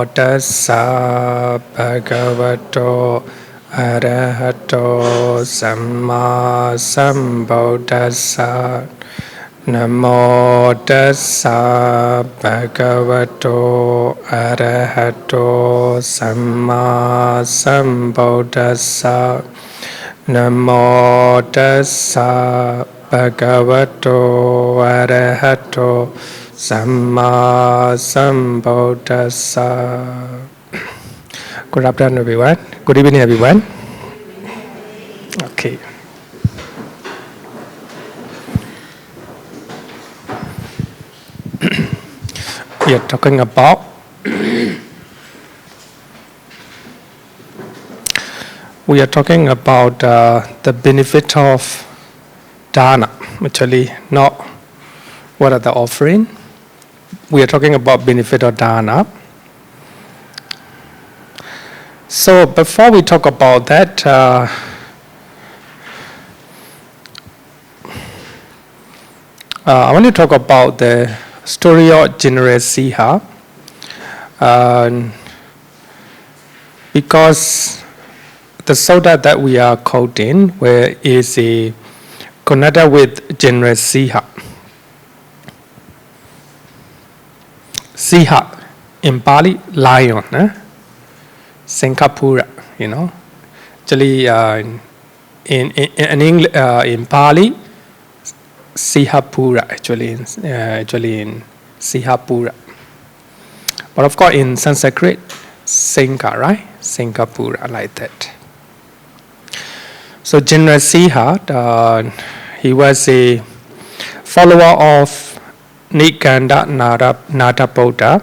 Tassa bhagavato arahato samma sambuddhassa. Namo tassa bhagavato arahato samma sambuddhassa. Namo tassa bhagavato arahato Samma Sambuddhassa. Good afternoon, everyone. Good evening, everyone. Okay. We are talking about the benefit of Dāna. Actually, not what are the offering. We are talking about benefit of Dāna. So before we talk about that, I want to talk about the story of General Sīha, because the Sutta that we are quoting where is connected with General Sīha. Sīha in Pali, lion, Sankapura, Actually, in English, in Pali, Sīhapura, actually in Sīhapura. But of course, in Sanskrit, Sanka, right? Sankapura, like that. So General Sīha, he was a follower of Nikanda Nātapota.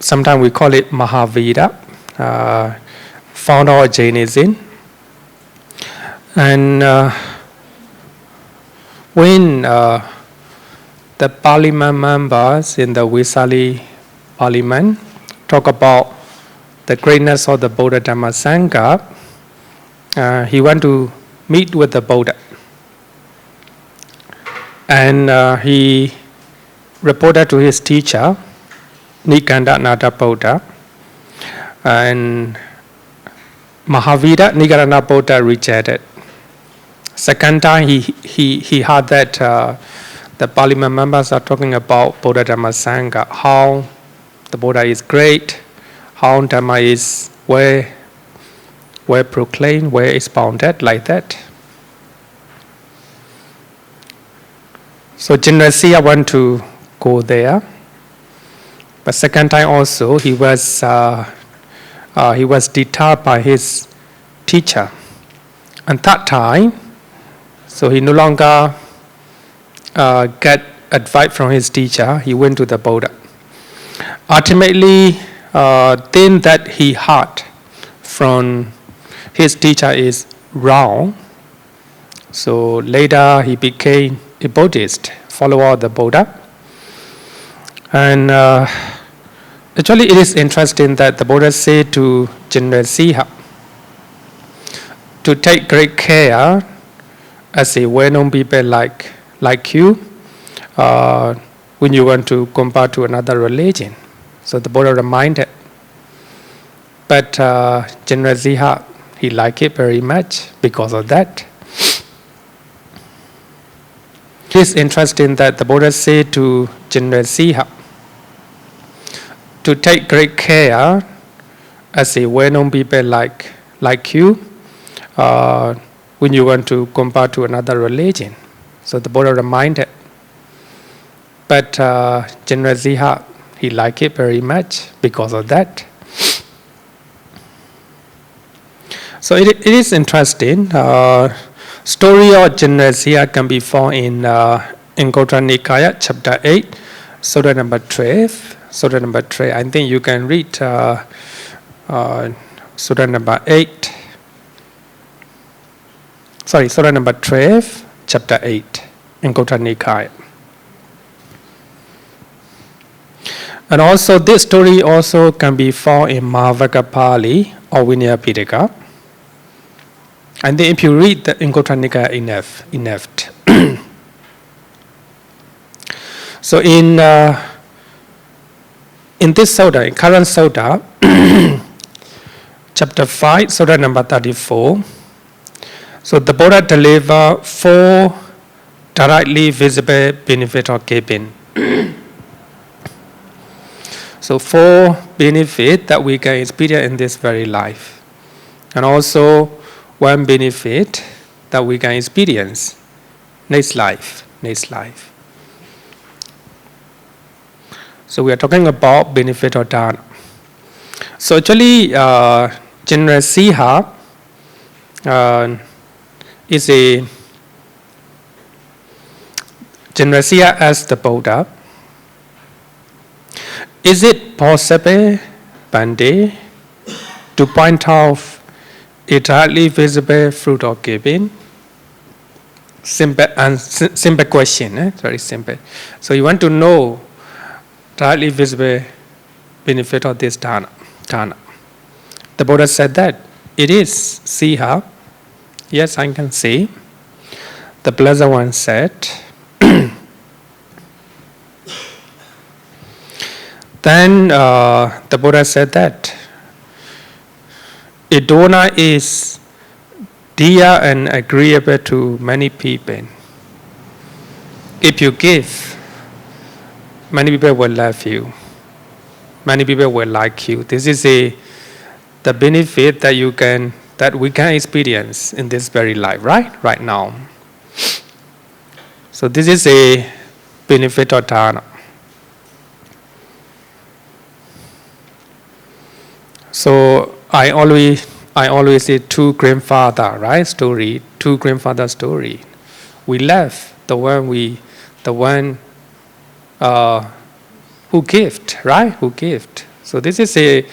Sometimes we call it Mahavira, founder of Jainism. And when the parliament members in the Vesali parliament talk about the greatness of the Buddha Dhamma Sangha, he went to meet with the Buddha. And he reported to his teacher, Nikanda Nātapota, and Mahavira Nigaranapota rejected. Second time he heard that the parliament members are talking about Buddha Dhamma Sangha, how the Buddha is great, how Dhamma is well proclaimed, well expounded, like that. So General Sīha went to go there, but second time also he was deterred by his teacher, and third time, so he no longer get advice from his teacher. He went to the Buddha. Ultimately, thing that he heard from his teacher is wrong. So later he became a Buddhist, follower of the Buddha. And actually it is interesting that the Buddha said to General Sīha to take great care as a well-known people like you when you want to convert to another religion. So the Buddha reminded. But General Sīha, he liked it very much because of that. It is interesting that the Buddha said to General Sīha to take great care as a well-known people like you when you want to convert to another religion. So the Buddha reminded. But General Sīha, he liked it very much because of that. So it is interesting. Story of General Sīha can be found in Anguttara Nikaya, chapter 8, Sutta number 12. Sutta number 12. I think you can read Sutta number 8. Sorry, Sutta number 12, chapter 8, Anguttara Nikaya. And also this story also can be found in Mahāvagga Pali or Vinaya Pitaka. And then if you read the Anguttara Nikaya enough. So in in this Sutta, in current Sutta, chapter 5, Sutta number 34, so the Buddha delivered 4 directly visible benefits of giving. So 4 benefits that we can experience in this very life. And also 1 benefit that we can experience next life. So we are talking about benefit of Dāna. So actually, General Sīha is a General Sīha asked the Buddha, is it possible, Bhante, to point out a directly visible fruit of giving? Simple question, very simple. So you want to know directly visible benefit of this Dāna. The Buddha said that it is, Sīha. Yes, I can see. The Blessed One said, then the Buddha said that a donor is dear and agreeable to many people. If you give, many people will love you. Many people will like you. This is the benefit that we can experience in this very life, right now. So this is a benefit of Dāna. So I always say 2 grandfather, story. 2 grandfather story. We love the one who gift, Who gift. So this is a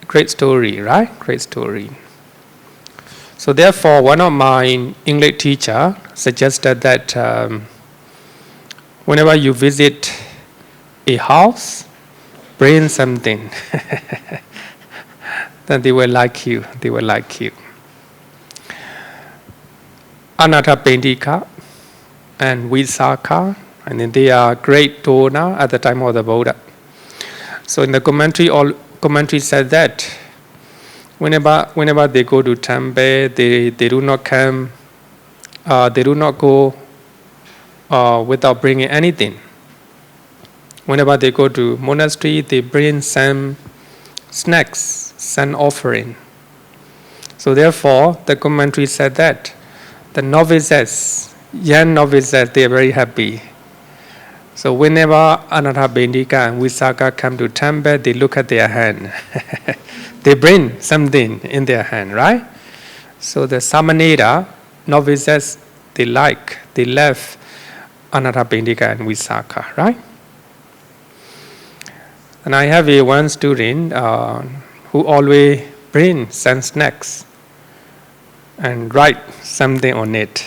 great story, Great story. So therefore, one of my English teacher suggested that whenever you visit a house, bring something. Then they will like you. Anathapindika and Visakha, and then they are great donor at the time of the Buddha. So in the commentary said that whenever they go to temple, they do not come, they do not go without bringing anything. Whenever they go to monastery, they bring some snacks, some offering. So therefore, the commentary said that the novices, young novices, they are very happy. So whenever Anathapindika and Visakha come to temple, they look at their hand. They bring something in their hand, So the Samanera, novices, they love Anathapindika and Visakha, And I have one student who always brings some snacks and write something on it.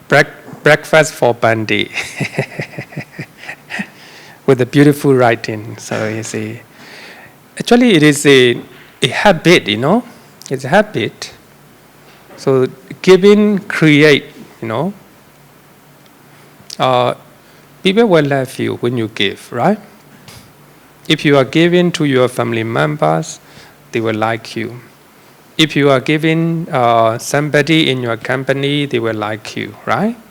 Breakfast for Bhante. With a beautiful writing. So you see, actually it is a habit, It's a habit. So giving create, people will love you when you give, If you are giving to your family members, they will like you. If you are giving somebody in your company, they will like you,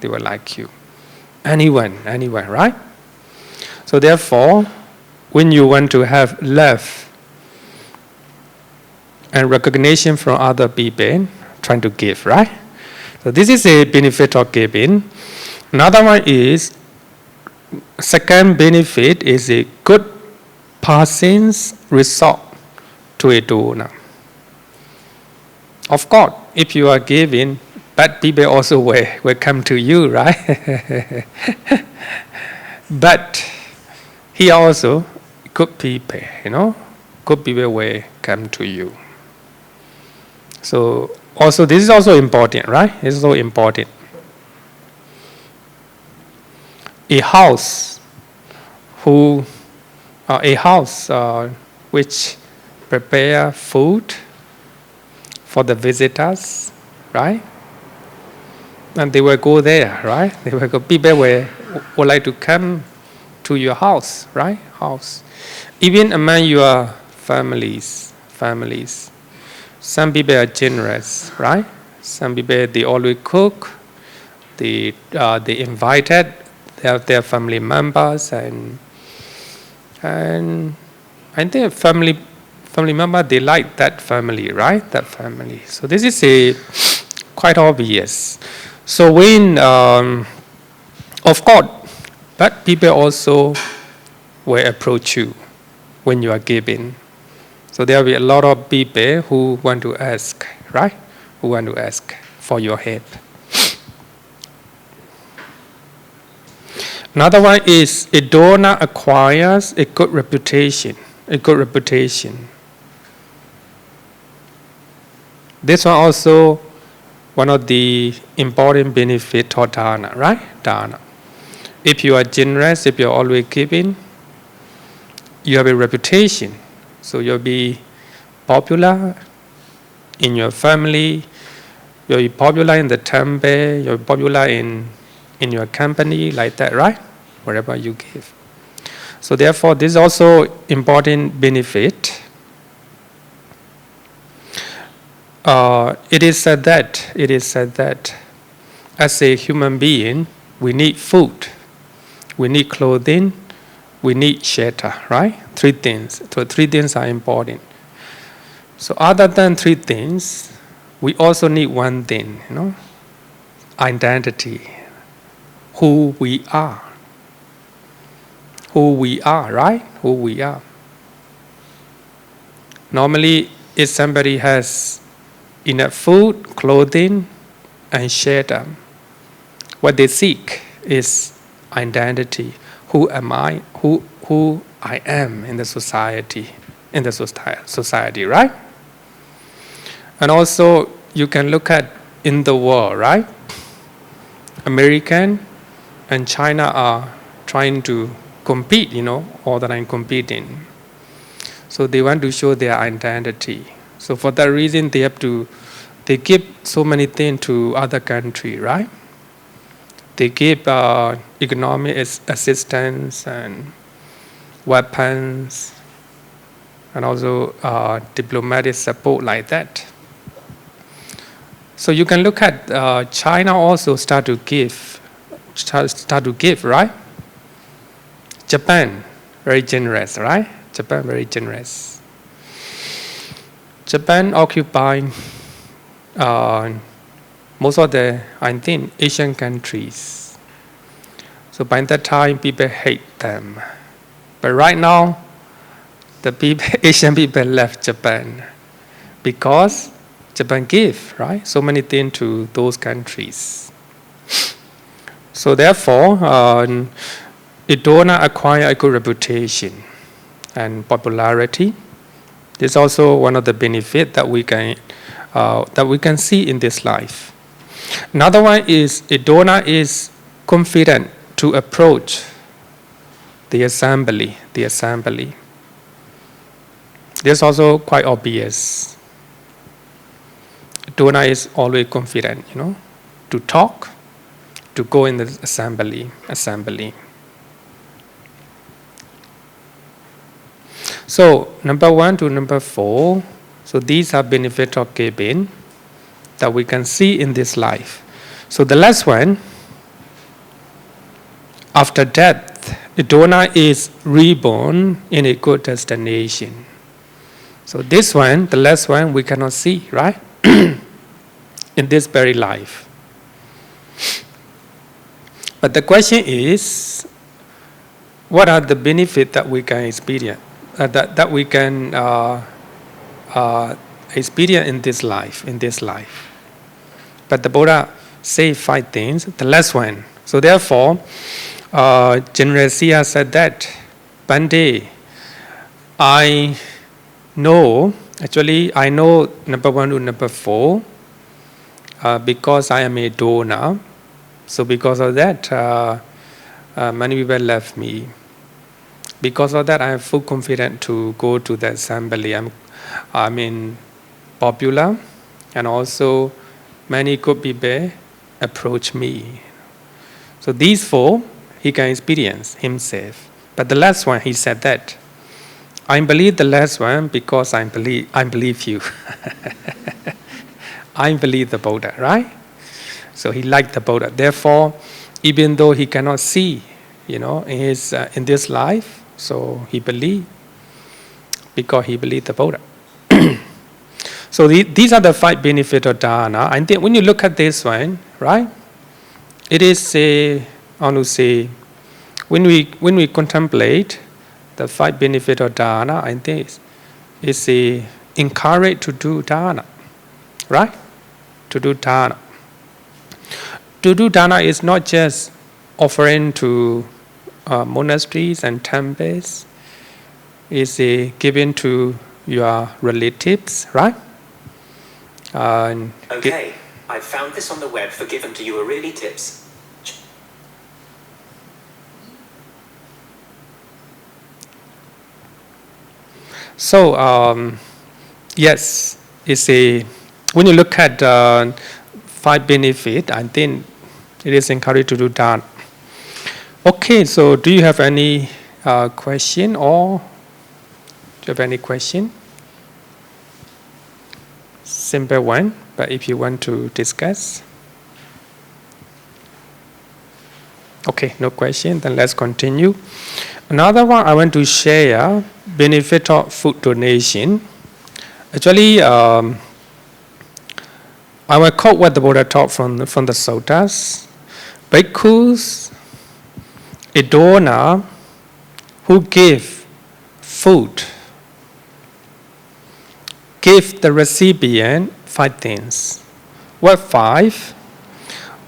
They will like you. Anyone, So therefore, when you want to have love and recognition from other people, trying to give, So this is a benefit of giving. Another one is, second benefit is a good person's result to a donor. Of course, if you are giving, bad people also will come to you, But here also, good people, good people will come to you. So also, this is also important, This is so important. A house which prepare food for the visitors, And they will go there, They will go. People would like to come to your house, right? House. Even among your families. Some people are generous, right? Some people, they always cook. They invited their family members, and I think family member, they like that family, right? That family. So this is quite obvious. So when, of course, but people also will approach you when you are giving. So there will be a lot of people who want to ask, right? Who want to ask for your help. Another one is a donor acquires a good reputation. This one also one of the important benefits of Dāna, right? Dāna. If you are generous, if you are always giving, you have a reputation. So you'll be popular in your family, you'll be popular in the temple, you'll be popular in your company, like that, right? Wherever you give. So therefore, this is also important benefit. It is said that as a human being, we need food, we need clothing, we need shelter, right? Three things. So three things are important. So other than three things, we also need one thing, identity. Who we are, right? Who we are. Normally, if somebody has enough food, clothing, and shelter, what they seek is identity. Who am I? Who I am in the society, right? And also, you can look at in the world, right? American and China are trying to compete, all the time competing. So they want to show their identity. So for that reason, they give so many things to other country, right? They give economic assistance and weapons, and also diplomatic support like that. So you can look at China also start to give, right? Japan, very generous, right? Japan, very generous. Japan occupied most of the, I think, Asian countries. So by that time, people hate them. But right now, the Asian people left Japan because Japan gave, right? So many things to those countries. So therefore, a donor acquires a good reputation and popularity. This is also one of the benefits that we can see in this life. Another one is a donor is confident to approach the assembly. This is also quite obvious. A donor is always confident, to talk, to go in the assembly. So number 1 to number 4. So these are benefits of giving that we can see in this life. So the last one, after death, a donor is reborn in a good destination. So this one, the last one, we cannot see, right? In this very life. But the question is, what are the benefits that we can experience, that we can experience in this life? But the Buddha say 5 things. The last one. So therefore, General Sia said that, Bande, I know number 1 to number 4 because I am a donor. So because of that, many people left me. Because of that, I am full confident to go to the assembly. I'm popular, and also many good people approach me. So these 4, he can experience himself. But the last one, he said that, I believe the last one because I believe you. I believe the Buddha, right? So he liked the Buddha. Therefore, even though he cannot see, in this life, so he believed because he believed the Buddha. So these are the 5 benefits of Dāna. I think when you look at this one, right, it is when we contemplate the 5 benefits of Dāna, I think it's encouraged to do Dāna, right? To do Dāna. To do Dāna is not just offering to monasteries and temples. It's given to your relatives, right? Okay, I found this on the web for given to your relatives. So, yes, when you look at 5 benefits, I think it is encouraged to do Dāna. Okay, so do you have any question or do you have any question? Simple one, but if you want to discuss. Okay, no question, then let's continue. Another one I want to share, benefit of food donation. Actually, I will quote what the Buddha taught from the Suttas. Bhikkhus donor who give food, give the recipient 5 things. What 5?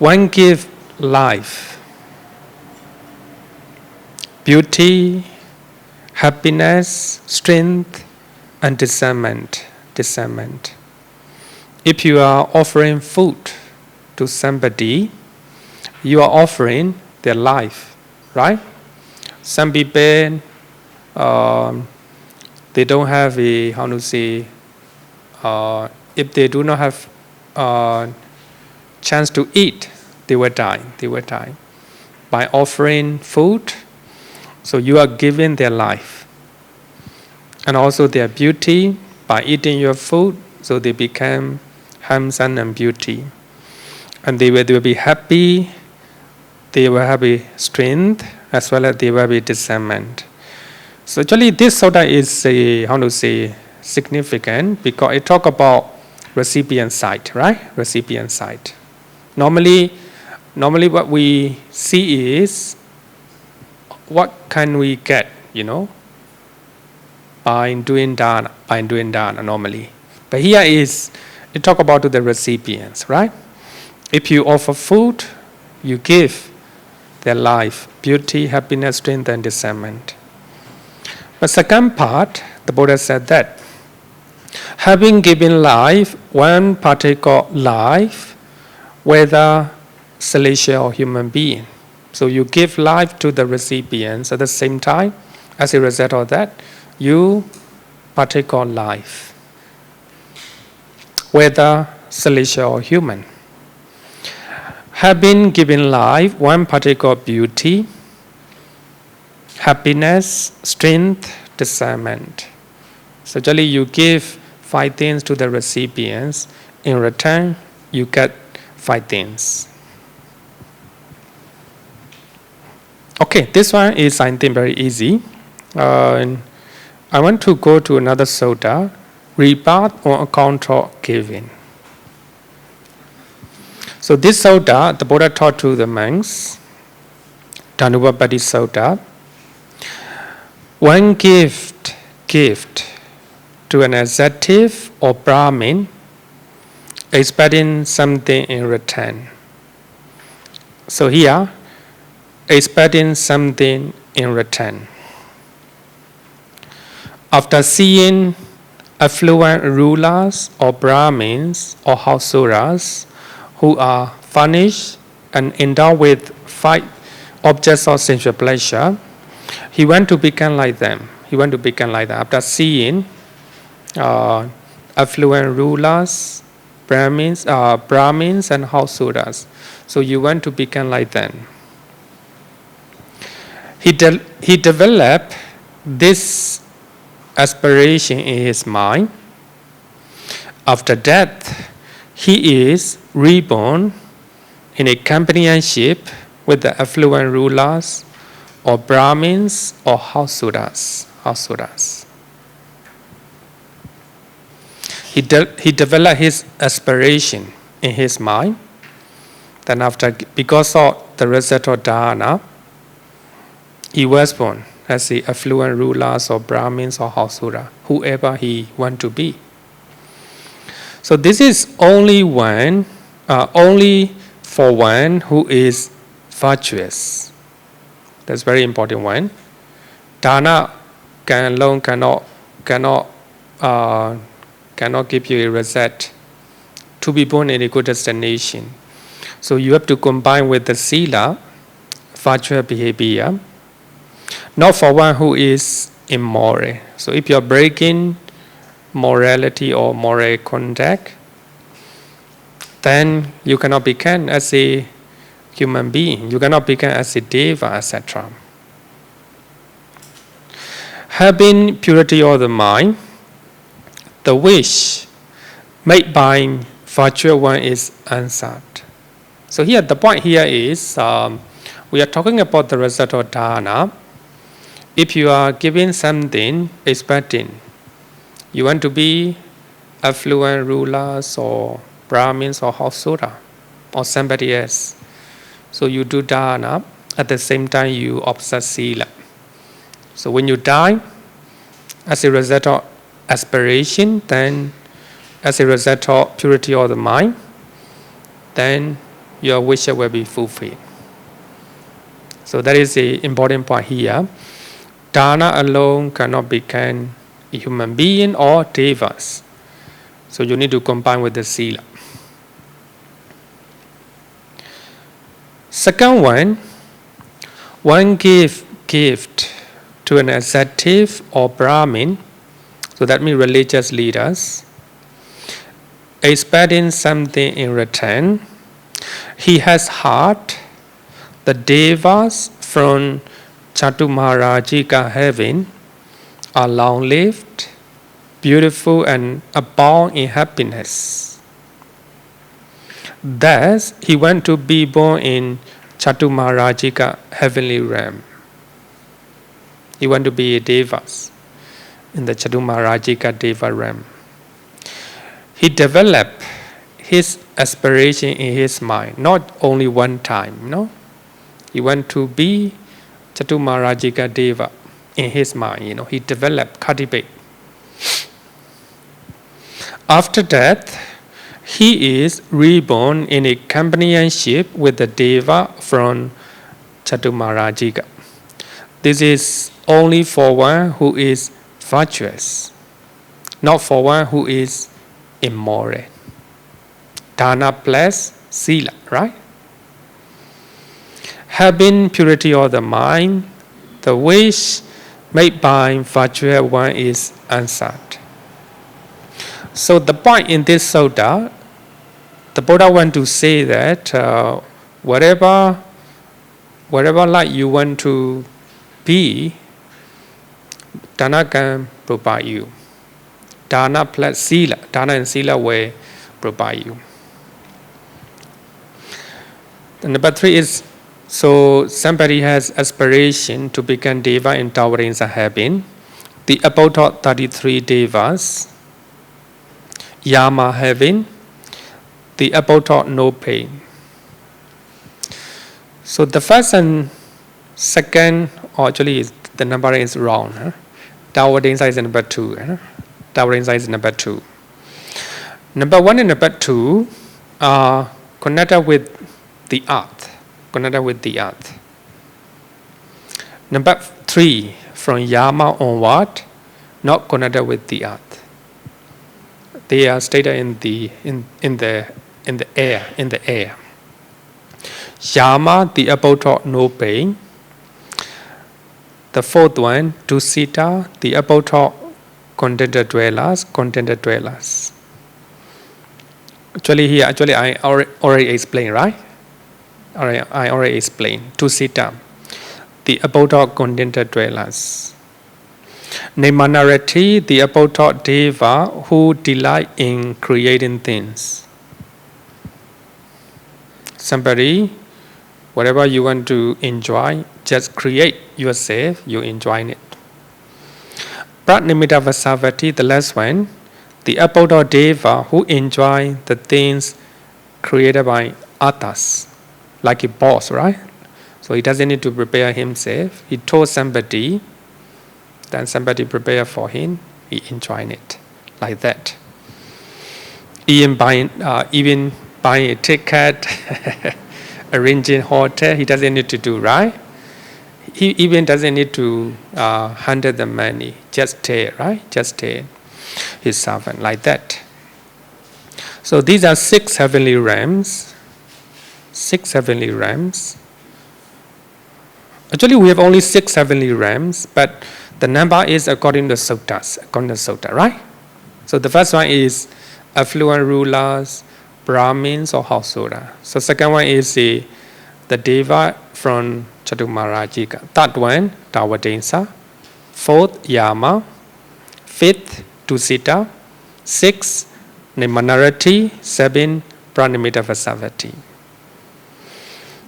1, give life, beauty, happiness, strength, and discernment. If you are offering food to somebody, you are offering their life, right? Some people, they don't have if they do not have chance to eat, they will die. By offering food, so you are giving their life. And also their beauty, by eating your food, so they become handsome and beauty. And they will be happy, they will have a strength, as well as they will be discernment. So actually this sutta is significant because it talks about recipient side, right? Recipient side. Normally what we see is what can we get, by doing Dāna normally. But here it talk about the recipients, right? If you offer food, you give their life, beauty, happiness, strength, and discernment. The second part, the Buddha said that having given life, one particular life, whether celestial or human being. So you give life to the recipients at the same time. As a result of that, you partake of life, whether celestial or human. Having given life, one particular beauty, happiness, strength, discernment. So actually you give 5 things to the recipients. In return, you get 5 things. Okay, this one is, I think, very easy. I want to go to another sutta, Rebirth on account of giving. So this sutta, the Buddha taught to the monks, Dāna Sutta. One gift to an ascetic or Brahmin, expecting something in return. So here, expecting something in return. After seeing affluent rulers or Brahmins or householders who are furnished and endowed with 5 objects of sensual pleasure, he went to become like them. After seeing affluent rulers, Brahmins and householders, so you want to become like them. he developed this aspiration in his mind. After death, he is reborn in a companionship with the affluent rulers or Brahmins or householders. He developed his aspiration in his mind. Then after, because of the result of Dāna, he was born as the affluent rulers or Brahmins or householder, whoever he want to be. So this is only for one who is virtuous. That's very important one. Dāna alone cannot give you a result to be born in a good destination. So you have to combine with the sila, virtual behavior, not for one who is immoral. So if you're breaking morality or moral conduct, then you cannot become as a human being. You cannot become as a deva, etc. Having purity of the mind, the wish made by virtual one is answered. So here, the point here is, we are talking about the result of Dāna. If you are giving something, expecting, you want to be affluent rulers or Brahmins or householder or somebody else. So you do Dāna, at the same time you observe sila. So when you die, as a result of aspiration, then as a result of purity of the mind, then your wish will be fulfilled. So that is the important point here. Dāna alone cannot become a human being or devas. So you need to combine with the sila. Second one give gift to an ascetic or Brahmin, so that means religious leaders, expecting something in return. He has heard the devas from Chatumarajika heaven are long-lived, beautiful, and abound in happiness. Thus, he went to be born in Chatumarajika heavenly realm. He went to be a devas in the Chatumarajika deva realm. He developed his aspiration in his mind, not only one time, no? He went to be Chatumarajika deva in his mind, he developed, cultivate. After death, he is reborn in a companionship with the deva from Chatumarajika. This is only for one who is virtuous, not for one who is immoral. Dāna plus sila, right? Having purity of the mind, the wish made by virtual one is answered. So the point in this sutta, the Buddha want to say that whatever light you want to be, Dāna can provide you. Dāna plus sila, Dāna and sila will provide you. And number 3 is, so somebody has aspiration to become deva in towering heaven. The abode of 33 devas, Yama heaven, the abode of no pain. So the first and second, actually the number is wrong. Towering is number 2. Towering is number 2. Number 1 and number 2 are connected with the earth. Number 3, from Yama onward, not connected with the earth. They are stated in the air. Yama, the abode of no pain. The 4th one, Dusita, the abode of contented dwellers. Actually I already explained, right? I already explained. Dusita. the abode of contented dwellers. The minority, the abode of deva who delight in creating things. Somebody, whatever you want to enjoy, just create yourself, you enjoy it. Pranimita Vasavati, the last one, the abode of deva who enjoy the things created by others, like a boss, right? So he doesn't need to prepare himself. He told somebody, then somebody prepare for him, he enjoying it, like that. Even buying a ticket, arranging hotel, he doesn't need to do, right? He even doesn't need to handle the money, just take, right? Just take his servant, like that. So these are 6 heavenly realms. 6 heavenly realms. Actually, we have only 6 heavenly realms, but the number is according to suttas, right? So the first one is affluent rulers, Brahmins or householder. So second one is the deva from Chatumarajika. Third one, Tawadensa. Fourth, Yama. Fifth, Tusita. 6, the minority. 7, Pranimita Vasavati.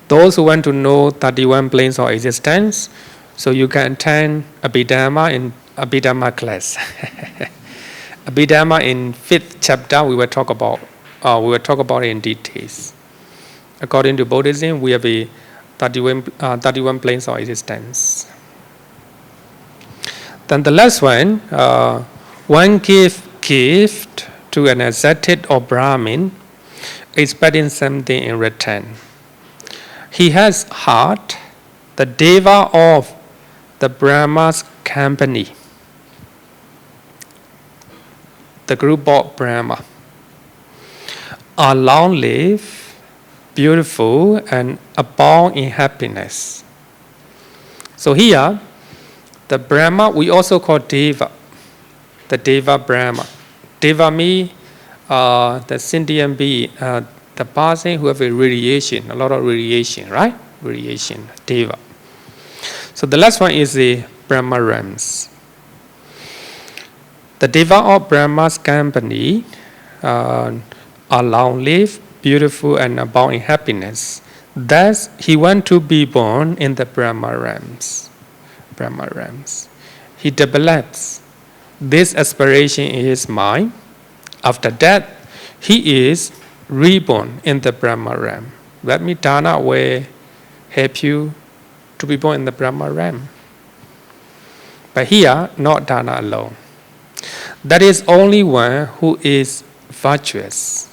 Those who want to know 31 planes of existence, so you can attend Abhidhamma in Abhidhamma class. Abhidhamma in 5th chapter we will talk about it in details. According to Buddhism, we have a 31 planes of existence. Then the last one, one give gift to an ascetic or Brahmin, expecting something in return. He has heart, the deva of the Brahma's company, the group of Brahma, are long-lived, beautiful, and abound in happiness. So here, the Brahma we also call Deva, the Deva Brahma. Deva means the sentient being, the person who have a radiation, a lot of radiation, right? Radiation, Deva. So the last one is the Brahma realms. The Deva of Brahma's company are long-lived, beautiful, and abound in happiness. Thus, he wants to be born in the Brahma realms. Brahma realms. He develops this aspiration in his mind. After that, he is reborn in the Brahma realm. That means Dāna will help you to be born in the Brahma realm. But here, not Dāna alone. That is only one who is virtuous.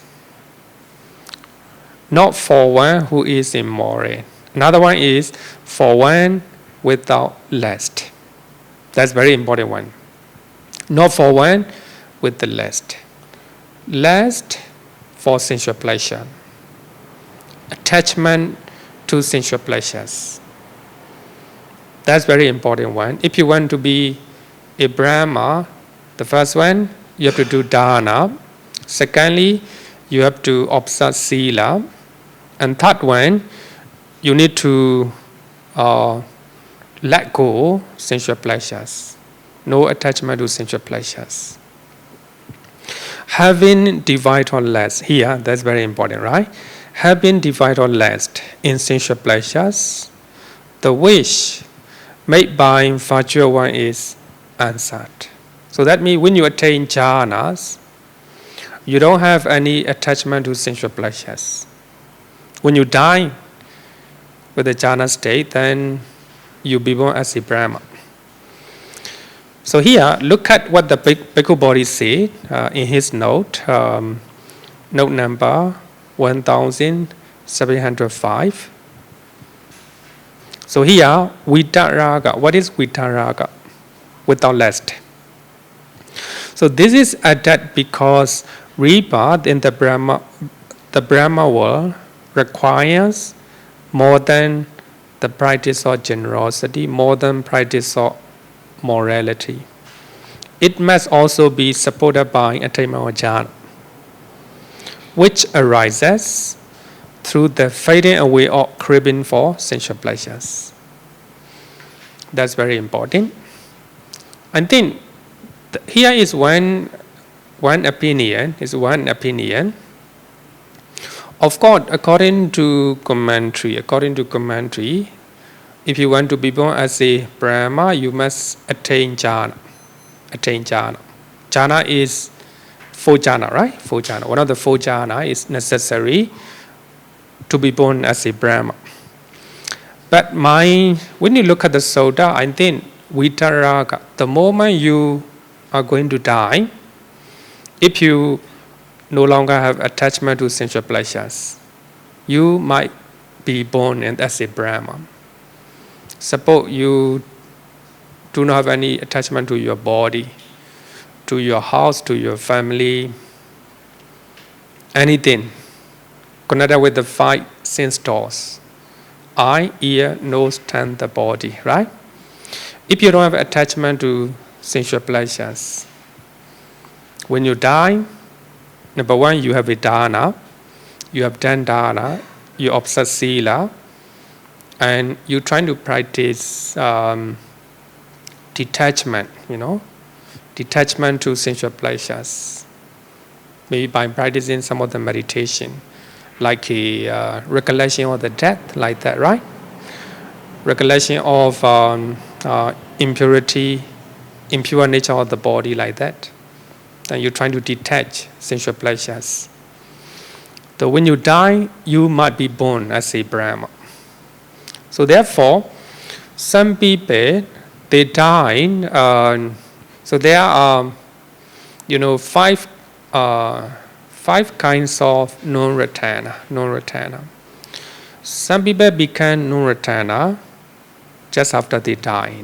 Not for one who is immoral. Another one is for one without lust. That's very important one. Not for one with the lust. Lust for sensual pleasure. Attachment to sensual pleasures. That's very important one. If you want to be a Brahma, the first one, you have to do Dāna. Secondly, you have to observe Sīla. And third one, you need to let go sensual pleasures. No attachment to sensual pleasures. Having divided or less, here, that's very important, right? Having divided or less in sensual pleasures, the wish made by virtual one is answered. So that means when you attain jhanas, you don't have any attachment to sensual pleasures. When you die with the jhana state, then you be born as a Brahma. So here, look at what the Bhikkhu Bodhi said in his note, note number 1705. So here, Vitaraga. What is Vitaraga? Without lust. So this is that because rebirth in the Brahma world requires more than the practice of generosity, more than practice of morality. It must also be supported by attainment of jhana, which arises through the fading away of craving for sensual pleasures. That's very important. I think here is one opinion. Of course, according to commentary, if you want to be born as a Brahma, you must attain jhana. Jhana is 4 jhana, right? 4 jhana. One of the 4 jhana is necessary to be born as a Brahma. But when you look at the Sutta, I think Vitaraga, the moment you are going to die, if you no longer have attachment to sensual pleasures, you might be born as a Brahma. Suppose you do not have any attachment to your body, to your house, to your family, anything connected with the 5 sense doors: eye, ear, nose, tongue, the body, right? If you don't have attachment to sensual pleasures, when you die, number 1, you have a Dāna, you have done Dāna, you observe Sila, and you're trying to practice detachment, detachment to sensual pleasures. Maybe by practicing some of the meditation, like a recollection of the death, like that, right? Recollection of impure nature of the body, like that. And you're trying to detach sensual pleasures. So when you die, you might be born as a Brahma. So therefore, some people, they die. So there are, 5 kinds of non-returner. Some people become non-returner just after they die.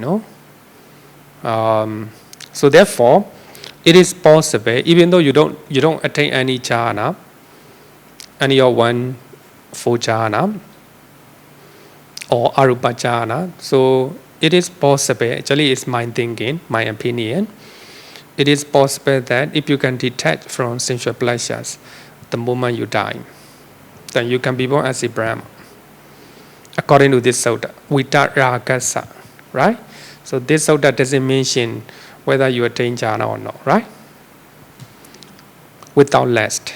So therefore, it is possible, even though you don't attain any jhana, any of 4 jhana or arupa jhana. So it is possible, actually it's my thinking, my opinion, it is possible that if you can detach from sensual pleasures the moment you die, then you can be born as a Brahma. According to this Sutta, Vitaragasa, right? So this Sutta doesn't mention whether you attain jhana or not, right? Without lust.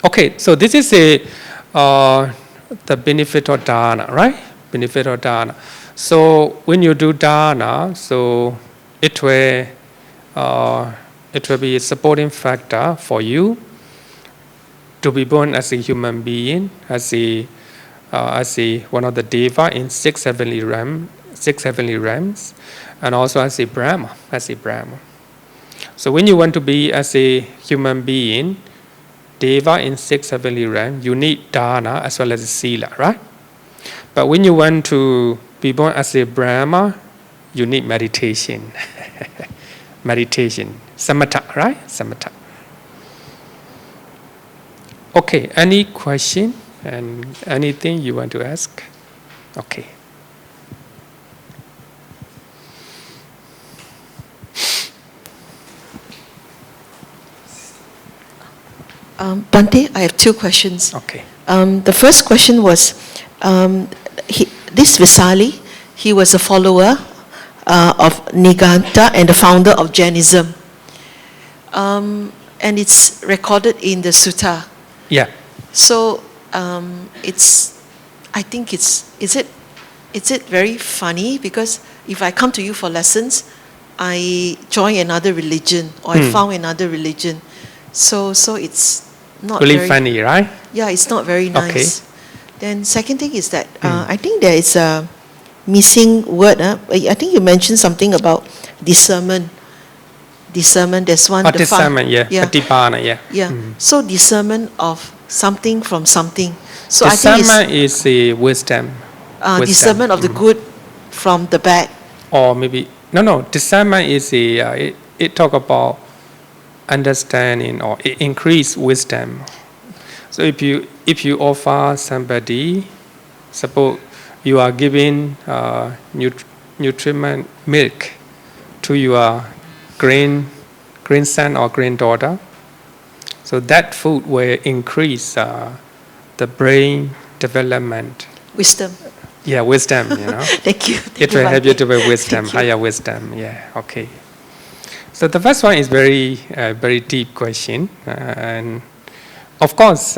Okay, so this is the benefit of Dāna, right? Benefit of Dāna. So when you do Dāna, so it will be a supporting factor for you to be born as a human being, as one of the deva in 6 heavenly realms, and also as a Brahma. So when you want to be as a human being, deva in 6 heavenly realms, you need Dāna as well as Sila, right? But when you want to be born as a Brahma, you need meditation. Samatha, right? Samatha. Okay, any question and anything you want to ask? Okay. Bhante, I have 2 questions. Okay. The first question was, this Vesali, he was a follower of Niganta and the founder of Jainism. And it's recorded in the Sutta. Yeah. So I think is it very funny? Because if I come to you for lessons, I join another religion or I found another religion. So it's not really very funny, right? Yeah, it's not very nice. Okay. Then second thing is that I think there is a missing word. I think you mentioned something about discernment. Discernment, there's one. Discernment, yeah. Patipana, yeah. Yeah. So discernment of something from something. So discernment I think is a wisdom. Discernment of the good from the bad. Or maybe no. Discernment is it talk about understanding or increase wisdom. So if you offer somebody, suppose you are giving nutriment milk to your grandson or granddaughter, so that food will increase the brain development. Wisdom. Yeah, wisdom, Thank you. It will help you to be wisdom, higher wisdom. Yeah, okay. So the first one is very deep question. And of course,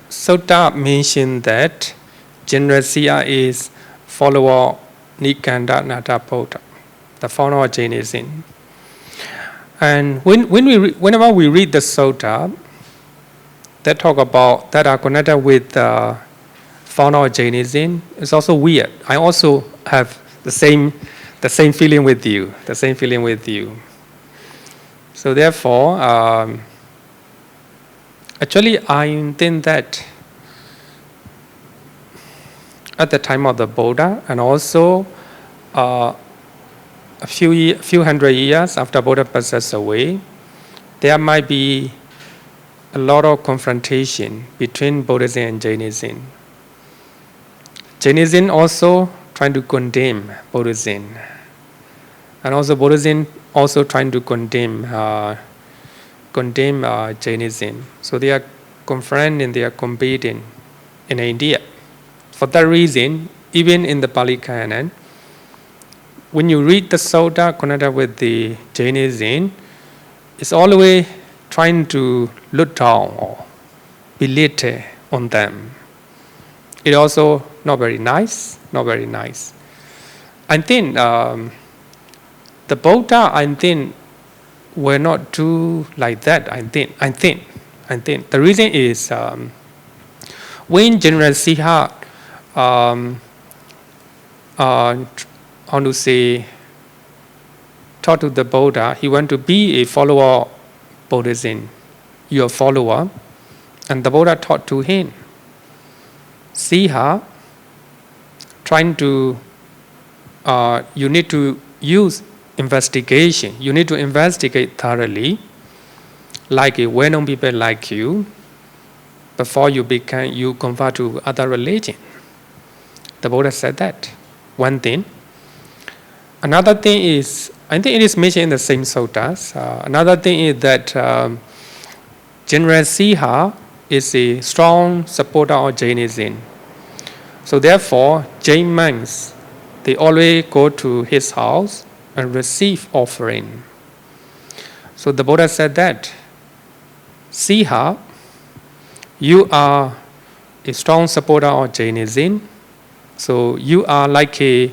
Sutta mentioned that General Siha is follower Nikanda Nata Pota, the follower of Jainism. And whenever we read the Sutta that talk about, that are connected with follower of Jainism, it's also weird. I also have the same feeling with you, So therefore, actually I think that at the time of the Buddha, and also a few hundred years after Buddha passes away, there might be a lot of confrontation between Buddhism and Jainism. Jainism also trying to condemn Buddhism, and also Buddhism also trying to condemn Jainism. So they are confronting, they are competing in India. For that reason, even in the Pali Canon, when you read the Sutta connected with the Jainism, it's always trying to look down or belittle on them. It also not very nice. I think the Buddha, were not too like that. I think the reason is when General Siha taught to the Buddha, he want to be a follower of Buddhism, your follower, and the Buddha taught to him. Siha trying to, you need to use investigation. You need to investigate thoroughly, like a well-known people like you, before you convert to other religion. The Buddha said that. One thing. Another thing is, I think it is mentioned in the same suttas. Another thing is that General Siha is a strong supporter of Jainism. So therefore, Jain monks, they always go to his house and receive offering. So the Buddha said that, Siha, you are a strong supporter of Jainism. So you are like a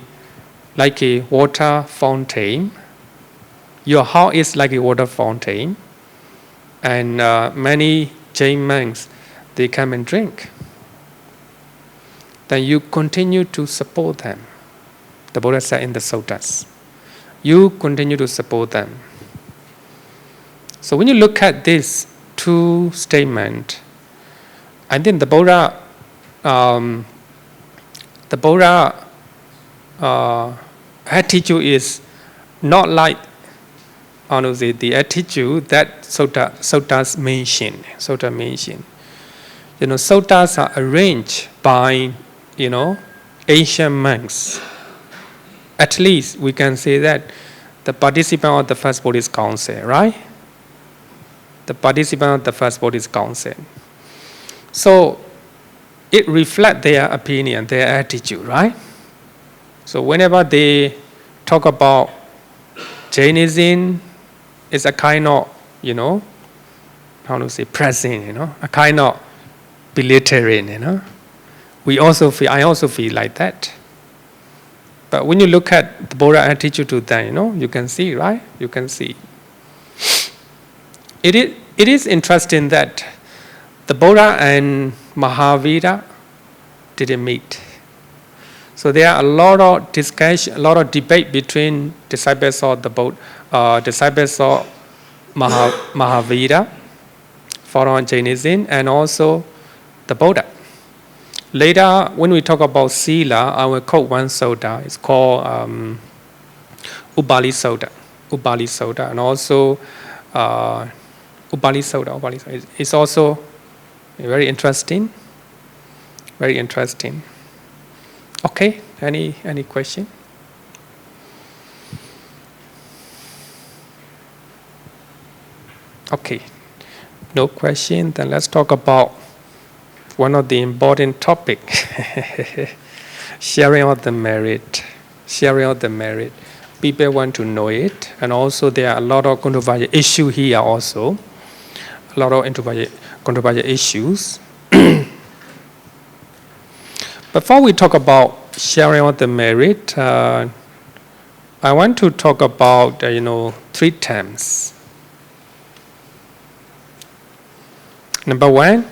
water fountain. Your house is like a water fountain, and many Jain monks, they come and drink. Then you continue to support them. The Buddha said in the suttas, you continue to support them. So when you look at these two statements, I think the Buddha attitude is not like the attitude that suttas mention. Suttas are arranged by ancient monks. At least we can say that the participant of the first Buddhist council, right? The participant of the first Buddhist council. So it reflects their opinion, their attitude, right? So whenever they talk about Jainism, it's a kind of, pressing, a kind of belittling, I also feel like that. But when you look at the Buddha attitude to them, you can see, right? You can see. It is interesting that the Buddha and Mahavira didn't meet. So there are a lot of discussion, a lot of debate between disciples of the Buddha, disciples of Mahavira, following Jainism, and also the Buddha. Later, when we talk about Sila, I will quote one sutta. It's called Ubali Sutta, and also Ubali Sutta. It's also very interesting. Very interesting. Okay, any question? Okay, no question. Then let's talk about one of the important topic. Sharing of the merit. Sharing of the merit. People want to know it, and also there are a lot of controversial issues here also. A lot of controversial issues. Before we talk about sharing of the merit, I want to talk about 3 terms. Number 1,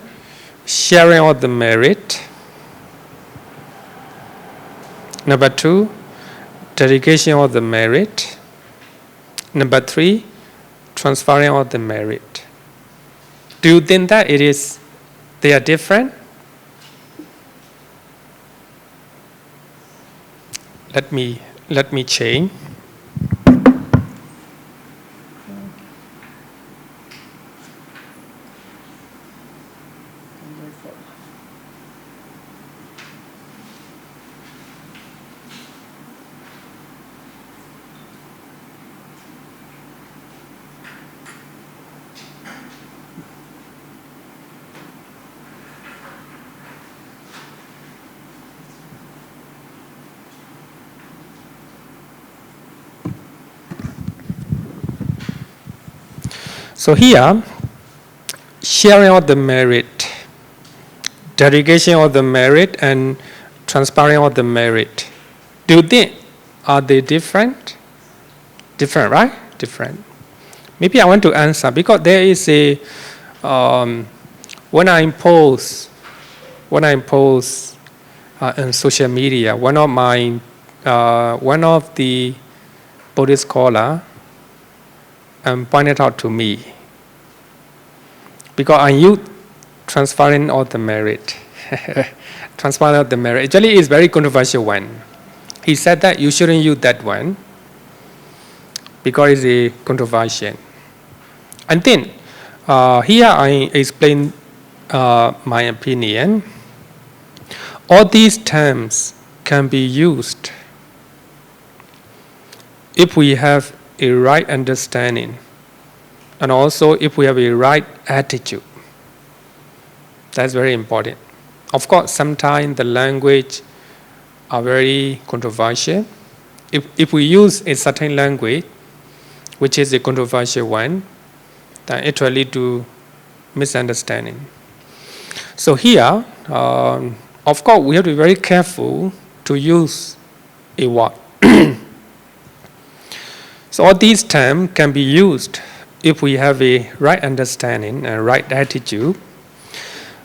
sharing of the merit. Number 2, dedication of the merit. Number 3, transferring of the merit. Do you think that they are different? Let me change. So here, sharing of the merit, dedication of the merit, and transferring of the merit. Do you think, are they different? Different, right? Different. Maybe I want to answer, because there is a, when I post on social media, one of the Buddhist scholar pointed out to me, because I use transferring of the merit. Transferring of the merit. Actually, it's very controversial one. He said that you shouldn't use that one because it's a controversial. And then here I explain my opinion. All these terms can be used if we have a right understanding, and also if we have a right attitude. That's very important. Of course, sometimes the language are very controversial. If we use a certain language, which is a controversial one, then it will lead to misunderstanding. So here, of course, we have to be very careful to use a word. So all these terms can be used if we have a right understanding and right attitude.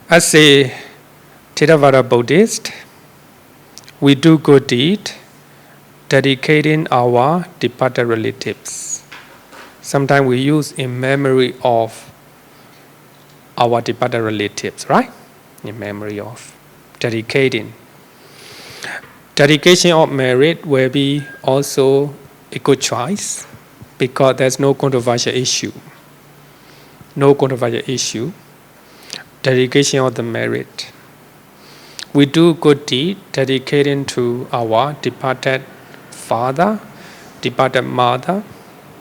As a Theravada Buddhist, we do good deed, dedicating our departed relatives. Sometimes we use in memory of our departed relatives, right? In memory of dedicating. Dedication of merit will be also a good choice, because there's no controversial issue. No controversial issue. Dedication of the merit. We do good deed dedicating to our departed father, departed mother,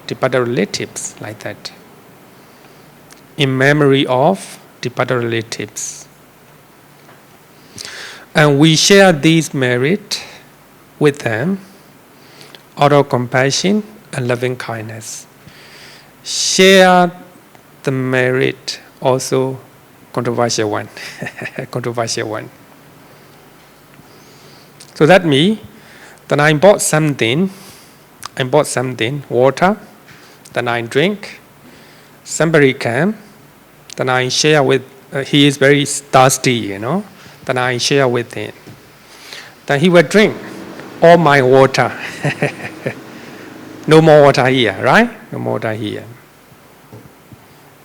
departed relatives, like that. In memory of departed relatives. And we share these merit with them out of compassion and loving kindness. Share the merit, also controversial one. Controversial one. So that means that I bought something, water, then I drink. Somebody came, then I share with, he is very thirsty, then I share with him. Then he will drink all my water. No more water here, right? No more water here.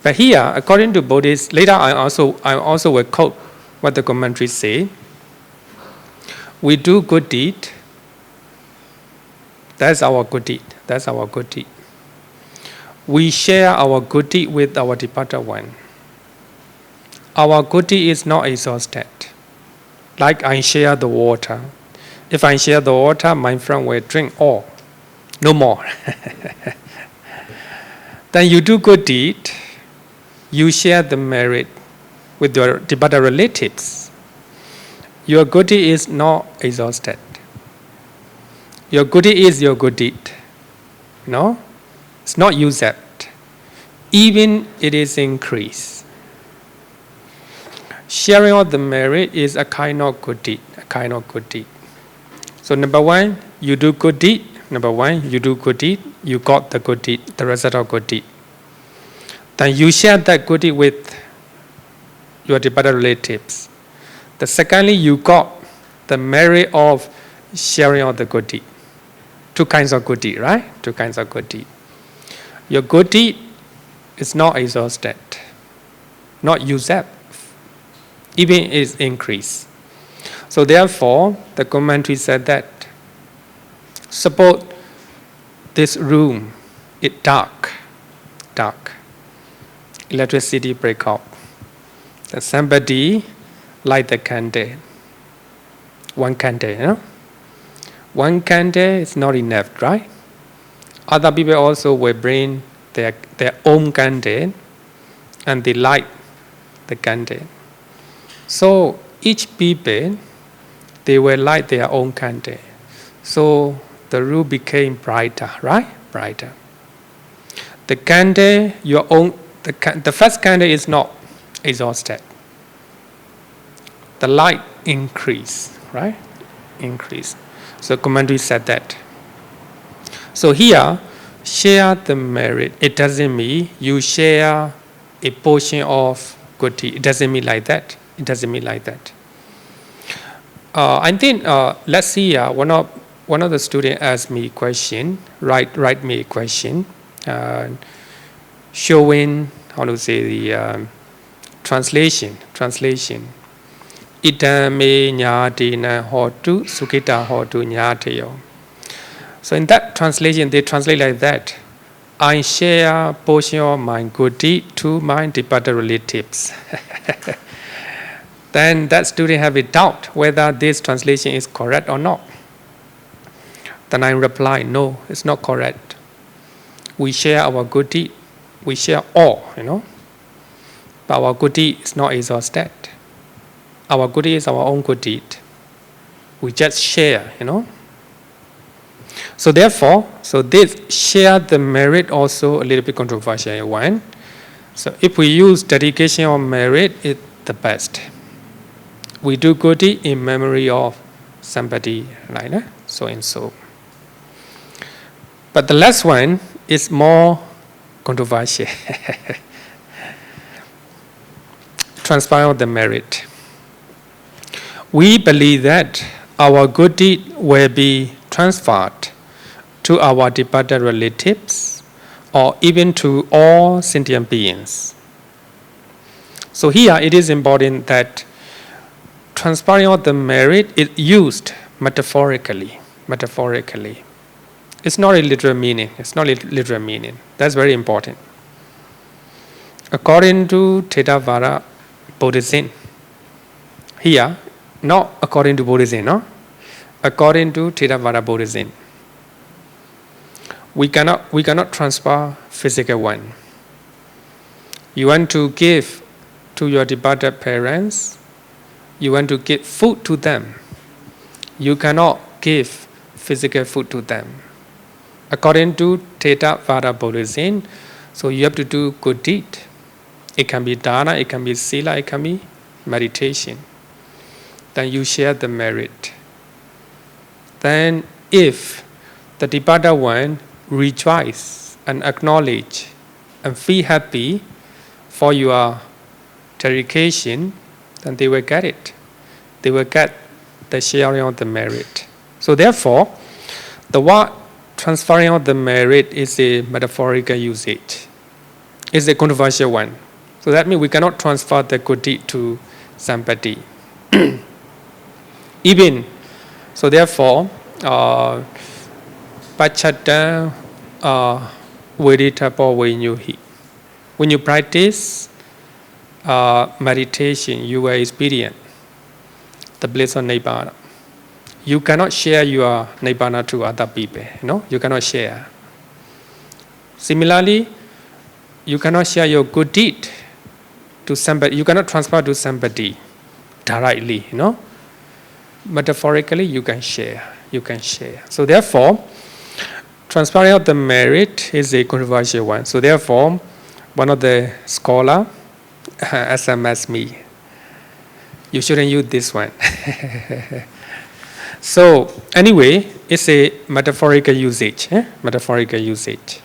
But here, according to Buddhists, later I also will quote what the commentaries say. We do good deed. That's our good deed. That's our good deed. We share our good deed with our departed one. Our good deed is not exhausted. Like I share the water. If I share the water, my friend will drink all. No more. Then you do good deed. You share the merit with your departed relatives. Your good deed is not exhausted. Your good deed is your good deed. No? It's not used up. Even it is increased. Sharing of the merit is a kind of good deed. A kind of good deed. So number one, you do good deed. Number one, you do good deed. You got the good deed, the result of good deed. Then you share that good deed with your departed relatives. The secondly, you got the merit of sharing of the good deed. Two kinds of good deed, right? Two kinds of good deed. Your good deed is not exhausted, not used up, even is increased. So therefore, the commentary said that, suppose this room is dark, electricity break out. Then somebody light the candle, one candle, you know? One candle is not enough, right? Other people also will bring their own candle and they light the candle. So each people, they will light their own candle. So the room became brighter, right? Brighter. The candle, the first candle is not exhausted. The light increased, right? Increased. So commentary said that. So here, share the merit. It doesn't mean you share a portion of good deed. It doesn't mean like that. It doesn't mean like that. I think let's see. One of the students asked me a question. Write me a question, showing how to say the translation. Idame nyadina hotu sukita hotu nyateyo. So in that translation, they translate like that. I share portion of my good deed to my departed relatives. Then that student have a doubt whether this translation is correct or not. Then I reply, no, it's not correct. We share our good deed. We share all, you know. But our good deed is not exhausted. Our good deed is our own good deed. We just share, you know. So therefore, this share the merit also a little bit controversial one. So if we use dedication or merit, it's the best. We do good deed in memory of somebody like that, so and so. But the last one is more controversial. Transfer of the merit. We believe that our good deed will be transferred to our departed relatives or even to all sentient beings. So here it is important that transferring of the merit is used metaphorically. It's not a literal meaning. That's very important. According to Theravada Buddhism, here, not according to Buddhism, no? According to Theravada Buddhism, we cannot transfer physical one. You want to give to your departed parents, you want to give food to them. You cannot give physical food to them. According to Theravada Buddhism, so you have to do good deed. It can be Dāna, it can be Sila, it can be meditation. Then you share the merit. Then if the departed one rejoice and acknowledge and feel happy for your dedication, then they will get it. They will get the sharing of the merit. So therefore, the word transferring of the merit is a metaphorical usage. It's a controversial one. So that means we cannot transfer the good deed to somebody. Even, so therefore, Pachata Veditapo Venyuhi. When you practice meditation, you will experience the bliss of Nibbana. You cannot share your Nibbana to other people. No, you cannot share. Similarly, you cannot share your good deed to somebody. You cannot transfer to somebody directly. You know, metaphorically you can share. So therefore, transferring of the merit is a controversial one. So therefore, one of the scholar SMS me, you shouldn't use this one. So anyway, it's a metaphorical usage. Metaphorical usage.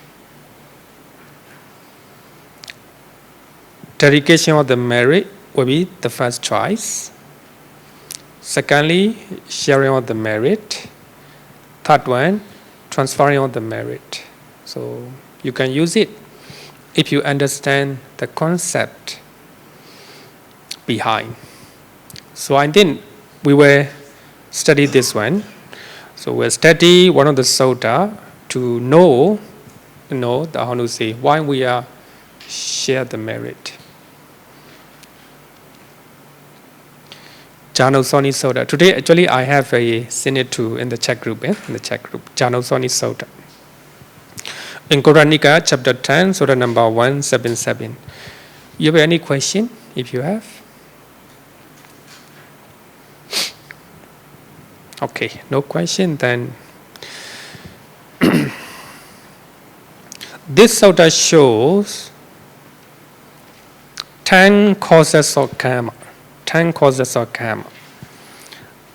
Dedication of the merit will be the first choice. Secondly, sharing of the merit. Third one, transferring of the merit. So you can use it if you understand the concept behind. So I think we will study this one. So we'll study one of the sutta to know how to say why we are share the merit. Jāṇussoṇī Sutta. Today, actually, I have seen it too in the chat group. Jāṇussoṇī Sutta. In Quranika, chapter 10, Sutta number 177. You have any question? If you have. Okay, no question, then. This sutta shows 10 causes of karma. 10 causes of karma.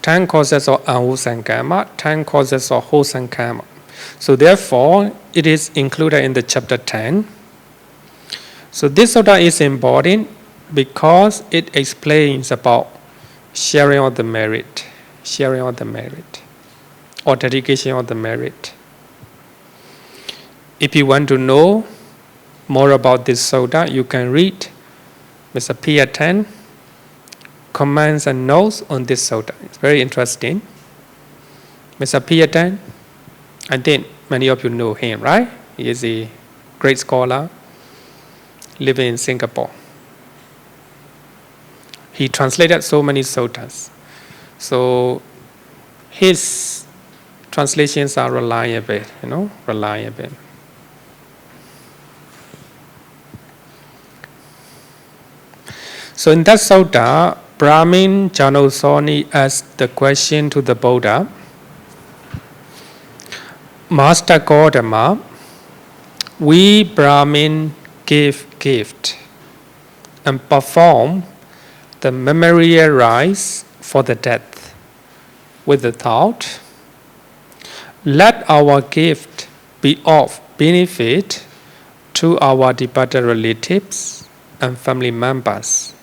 10 causes of unwholesome karma. 10 causes of wholesome karma. So therefore, it is included in the chapter 10. So this sutta is important because it explains about sharing of the merit. Sharing of the merit. Or dedication of the merit. If you want to know more about this sutta, you can read Mr. Peta comments and notes on this sutta. It's very interesting. Mr. Peta, I think many of you know him, right? He is a great scholar living in Singapore. He translated so many suttas. So his translations are reliable, reliable. So in that sutta, Brahmin Jāṇussoṇī asked the question to the Buddha, Master Gautama, we Brahmin give gift and perform the memorial rites for the death with the thought, let our gift be of benefit to our departed relatives and family members.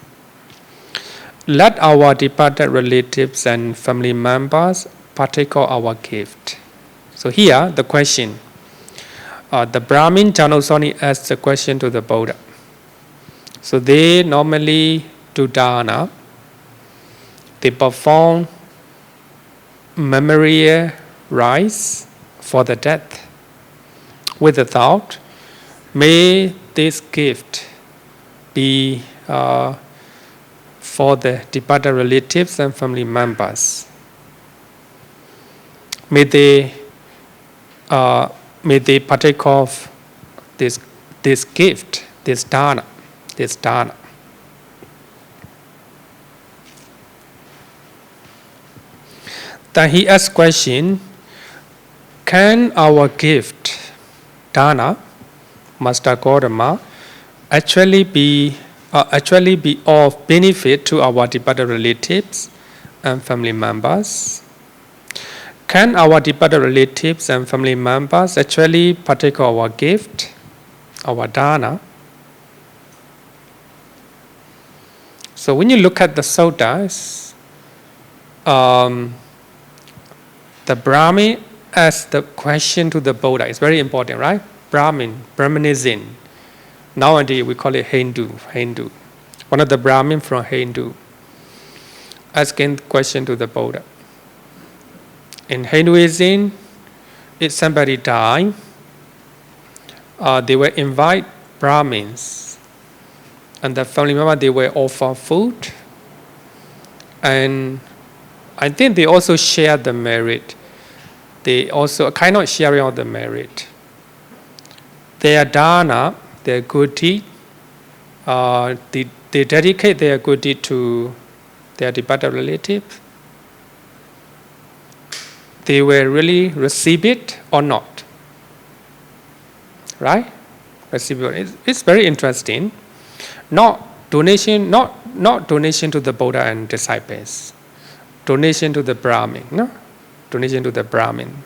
Let our departed relatives and family members partake of our gift. So here, the question. The Brahmin Jāṇussoṇī asked the question to the Buddha. So they normally do Dāna. They perform memorial rites for the death with the thought, may this gift be for the departed relatives and family members. May they partake of this gift, this Dāna. Then he asked question, can our gift, Dāna, Master Gautama, actually be of benefit to our departed relatives and family members? Can our departed relatives and family members actually partake of our gift, our Dāna? So when you look at the suttas, the Brahmin asked the question to the Buddha. It's very important, right? Brahmanism. Nowadays we call it Hindu. One of the Brahmin from Hindu asking the question to the Buddha. In Hinduism, if somebody died, they will invite Brahmins, and the family member they will offer food, and I think they also share the merit. They also kind of sharing of the merit. Their Dāna, their good deed, they dedicate their good deed to their departed relative. they will really receive it or not. Right? Receive it. It's very interesting. Not donation to the Buddha and disciples. Donation to the Brahmin. No? Donation to the Brahmin.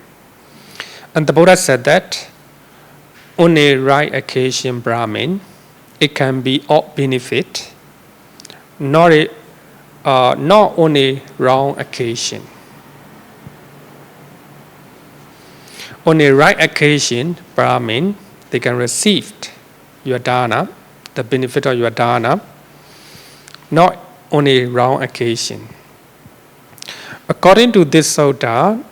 And the Buddha said that on a right occasion Brahmin, it can be of benefit, not on a wrong occasion. On a right occasion, Brahmin, they can receive your Dāna, the benefit of your Dāna, not on a wrong occasion. According to this Sutta,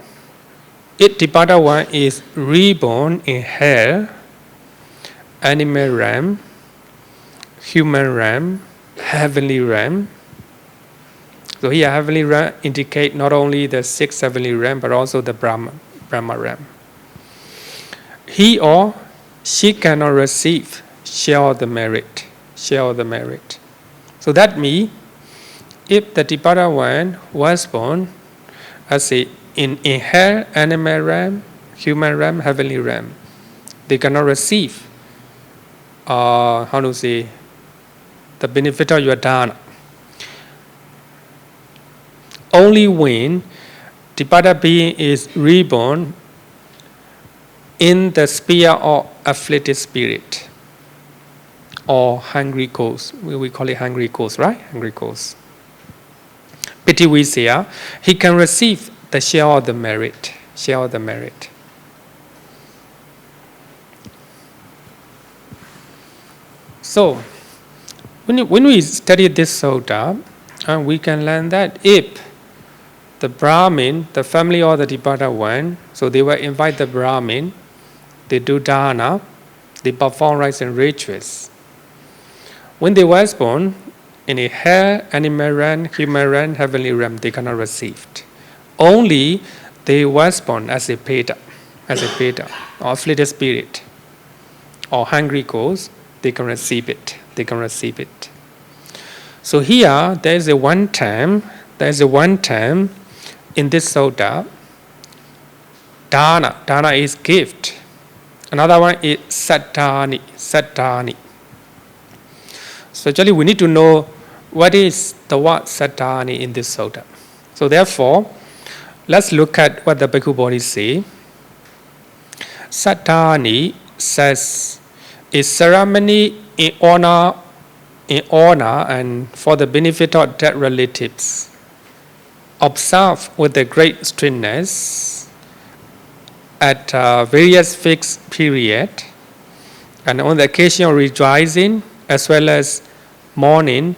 Ittipāda one is reborn in hell, animal realm, human realm, heavenly realm. So here heavenly realm indicate not only the 6 heavenly realm but also the Brahma realm. He or she cannot receive share of the merit. So that means if the Ittipāda one was born as in hell, animal realm, human realm, heavenly realm, they cannot receive the benefit of your Dāna. Only when Ittipāda being is reborn in the sphere of afflicted spirit or hungry ghost, we call it hungry ghost, right? Hungry ghost. Pitivisaya, he can receive the share of the merit. So, when we study this Sutta, we can learn that if the Brahmin, the family of the Ittipāda one, so they will invite the Brahmin, they do Dāna, they perform rites and rituals. When they was born, in a hell, animal realm, human realm, heavenly realm, they cannot receive it. Only they was born as a Peta, or afflicted spirit, or hungry ghost, they can receive it. So here there is a one term in this Sutta. Dāna is gift. Another one is sattani. So actually we need to know what is the word sattani in this Sutta. So therefore, let's look at what the Bhikkhu Bodhi say. Sattani says a ceremony in honor and for the benefit of dead relatives, observed with a great strictness at various fixed period, and on the occasion of rejoicing as well as mourning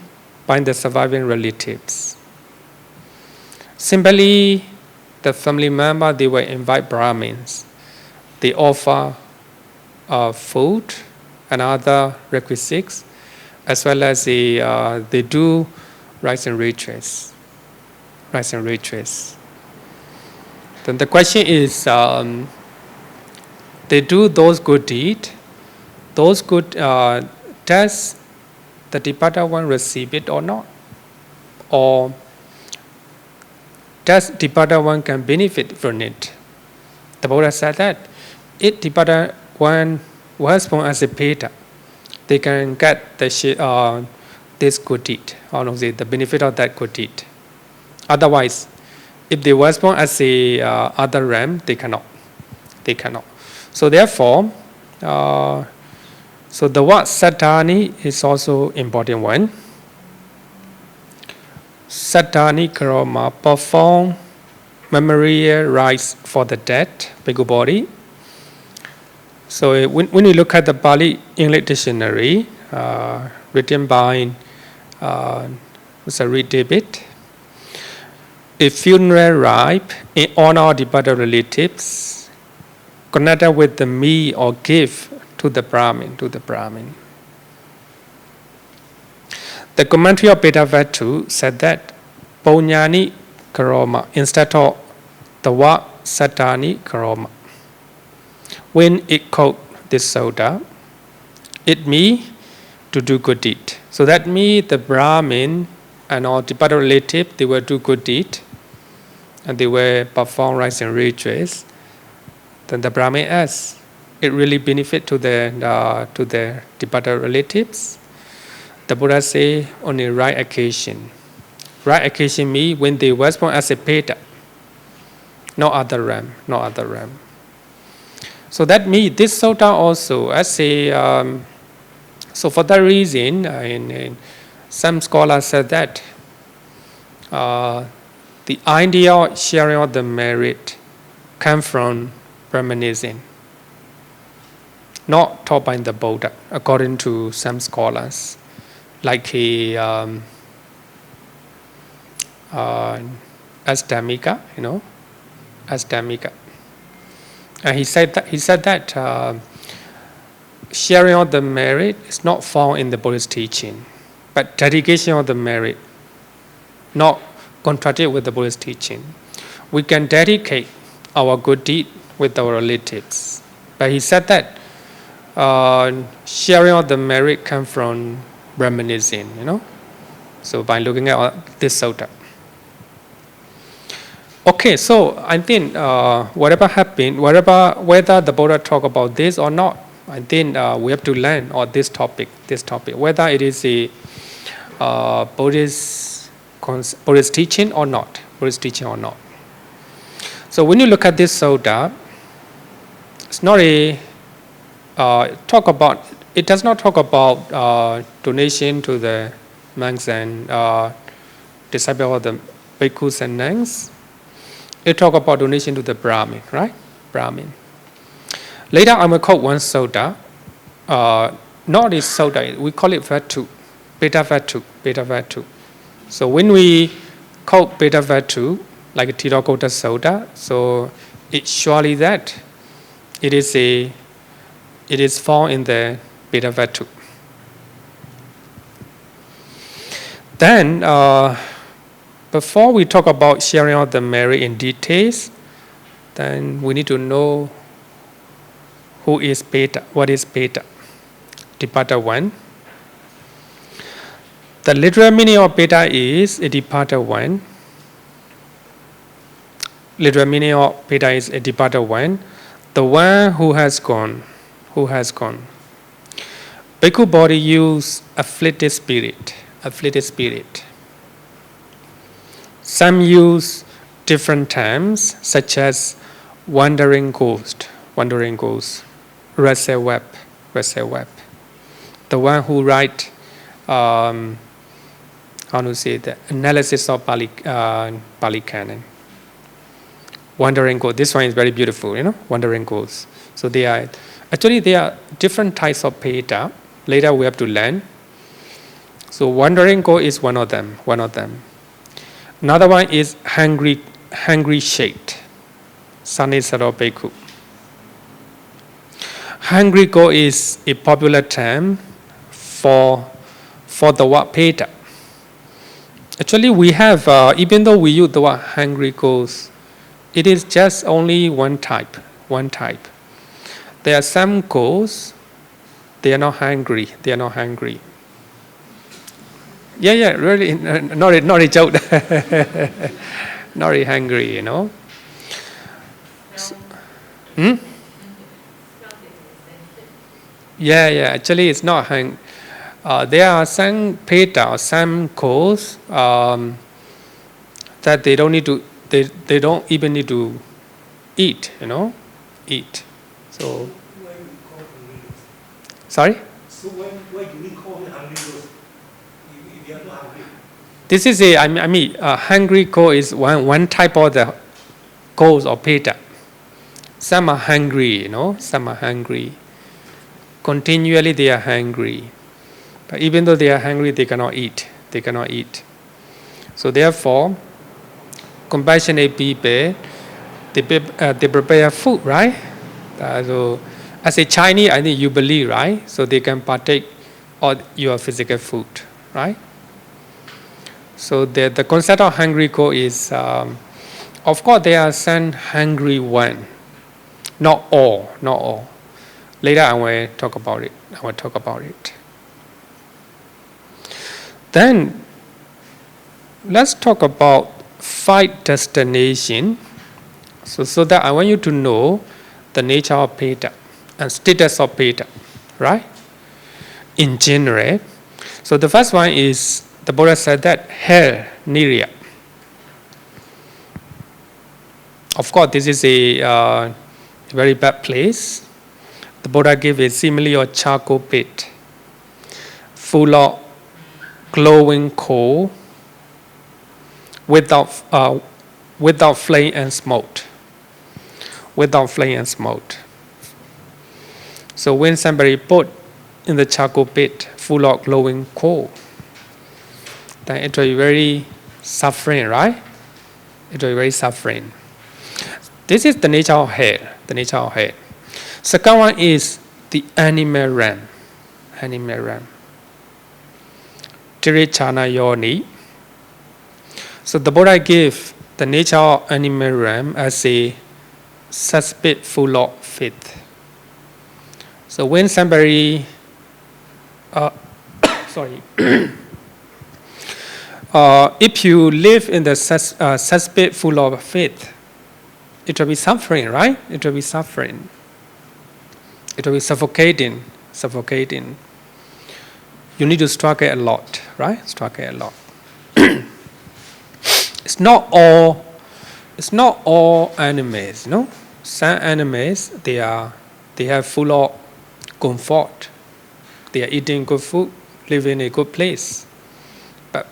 by the surviving relatives. Simply, the family member, they will invite Brahmins. They offer food and other requisites, as well as they do rites and rituals. Then the question is, they do those good deeds. Does the Ittipāda one receive it or not? Or does Ittipāda one can benefit from it? The Buddha said that if Ittipāda one was born as a Peta, they can get this good deed, or the benefit of that good deed. Otherwise, if they was born as a other realm, they cannot. So therefore, so the word sattani is also important one. Sattani karma, perform memorial rites for the dead, Bhikkhu Bodhi. So when we look at the Pali English dictionary, written by Mr. Reed David, a funeral rite in honor of departed relatives connected with the meal or gift to the Brahmin. The commentary of Peta Vatu said that Pañcagati karma instead of the word sattani karma. When it quote this Sutta, it means to do good deed. So that means the Brahmin and all departed relative, they will do good deed. and they were perform rites and rituals, then the Brahmin asks, it really benefit to their departed relatives? The Buddha say, only right occasion. Right occasion means when they were born as a Peta, no other realm, no other realm. So that means this sutta also as a so for that reason, some scholars said that the idea of sharing of the merit comes from Brahmanism, not taught by the Buddha, according to some scholars, like Astamika, Astamika. And he said that sharing of the merit is not found in the Buddhist teaching, but dedication of the merit not contradict with the Buddhist teaching. We can dedicate our good deed with our relatives, but he said that sharing of the merit comes from Brahmanism, So by looking at this sutta. Okay, so I think whatever happened, whether the Buddha talk about this or not, I think we have to learn on this topic, whether it is a Buddhist teaching or not, So when you look at this sutta, it's not it does not talk about donation to the monks and disciples of the bhikkhus and nuns. It talk about donation to the Brahmin, right? Brahmin. Later, I will quote one sutta. Not this sutta, we call it Vatu, Peta Vatu. So when we quote Peta Vatu, like Tirokota Sutta, so it's surely that it is found in the Peta Vatu. Then, before we talk about sharing out the merit in details, then we need to know who is Peta, what is Peta. Departed one. The literal meaning of Peta is a departed one. Literal meaning of Peta is a departed one, the one who has gone. Bhikkhu body use afflicted spirit. Some use different terms, such as wandering ghost, Rasa web. The one who write, the analysis of Pali Canon. Wandering ghost. This one is very beautiful, wandering ghosts. So they are different types of Peta. Later we have to learn. So wandering ghost is one of them. Another one is hungry shaped. Sanisaro Bhikkhu. Hungry ghost is a popular term for the word Peta. Actually, we have, even though we use the word hungry ghost, it is just only one type. There are some ghosts, they are not hungry. Yeah, really, not a joke. Not really hungry, Yeah, actually it's not hungry. There are some Peta or some ghosts that they don't even need to eat, eat. So, sorry? So why do we call it hungry ghost if you are not hungry? This is a hungry ghost is one type of the ghost or Peta. Some are hungry, some are hungry. Continually they are hungry. But even though they are hungry, they cannot eat. So therefore, compassionate people, they prepare food, right? So as a Chinese, I think you believe, right? So they can partake of your physical food, right? So the concept of hungry ghost is, of course, there are some hungry one. Not all. Later I will talk about it. Then let's talk about 5 destinations. So that I want you to know the nature of Peta and status of Peta, right? In general. So the first one is, the Buddha said that hell, nirya. Of course, this is a very bad place. The Buddha gave a simile of charcoal pit, full of glowing coal, without flame and smoke. Without flame and smoke. So when somebody put in the charcoal pit full of glowing coal, then it will be very suffering, right? It will be very suffering. This is the nature of hell. The nature of hell. Second one is the animal realm. Animal realm. Tiricana yoni. So the Buddha gave the nature of animal realm as a cesspit full of faith. So when somebody, if you live in the cesspit full of faith, it will be suffering, right? It will be suffering. It will be suffocating. You need to struggle a lot, right? Struggle a lot. It's not all animals, no? Some animals, they have full of comfort. They are eating good food, living in a good place. But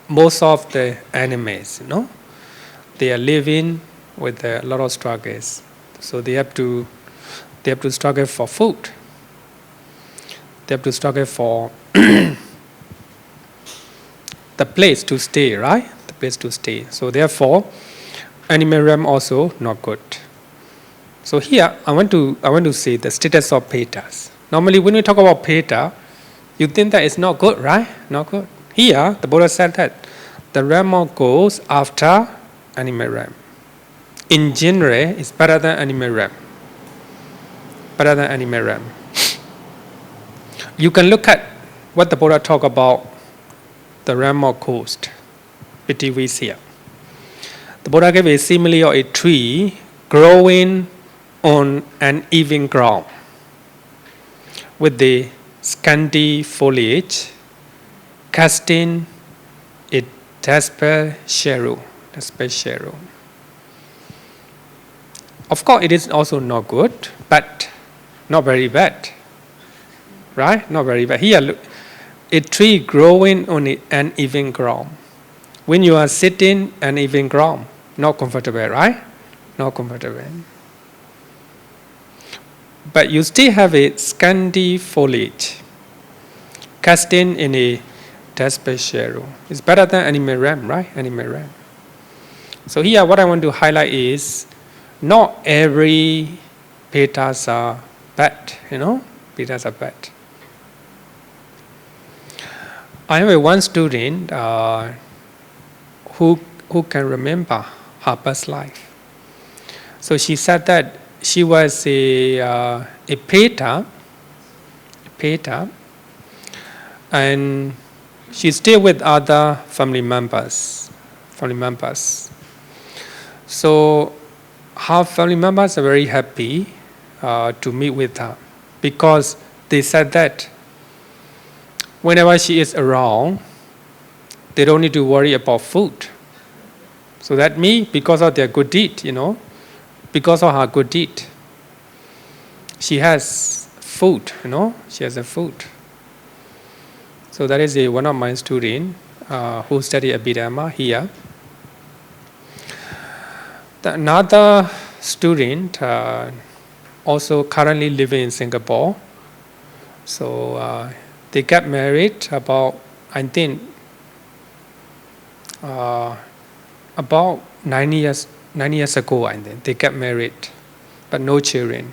most of the animals, they are living with a lot of struggles. So they have to struggle for food. They have to struggle for the place to stay, right? The place to stay. So therefore, animal realm also not good. So here I want to say the status of Petas. Normally when we talk about Peta, you think that it's not good, right? Not good. Here the Buddha said that the realm goes after animal realm. In general, it's better than animal realm. Better than animal realm. You can look at what the Buddha talked about the realm of coast, Pitivisya. The Buddha gave a simile of a tree growing on an even ground with the scanty foliage casting a dispel shadow. Of course, it is also not good, but not very bad. Right? Not very bad. Here, look, a tree growing on an even ground. When you are sitting on even ground, not comfortable, right? Not comfortable. But you still have a scanty foliage casting in a dispel shadow. It's better than animal realm, right? Animal realm. So here, what I want to highlight is, not every Petas are bad, Petas are bad. I have one student who can remember her past life. So she said that she was a Peta, and she stayed with other family members. So her family members are very happy to meet with her, because they said that whenever she is around, they don't need to worry about food. So that means because of their good deed, because of her good deed, she has food, she has a food. So that is one of my students who study Abhidhamma here. Another student also currently living in Singapore. So they got married about 9 years ago. I think they got married, but no children.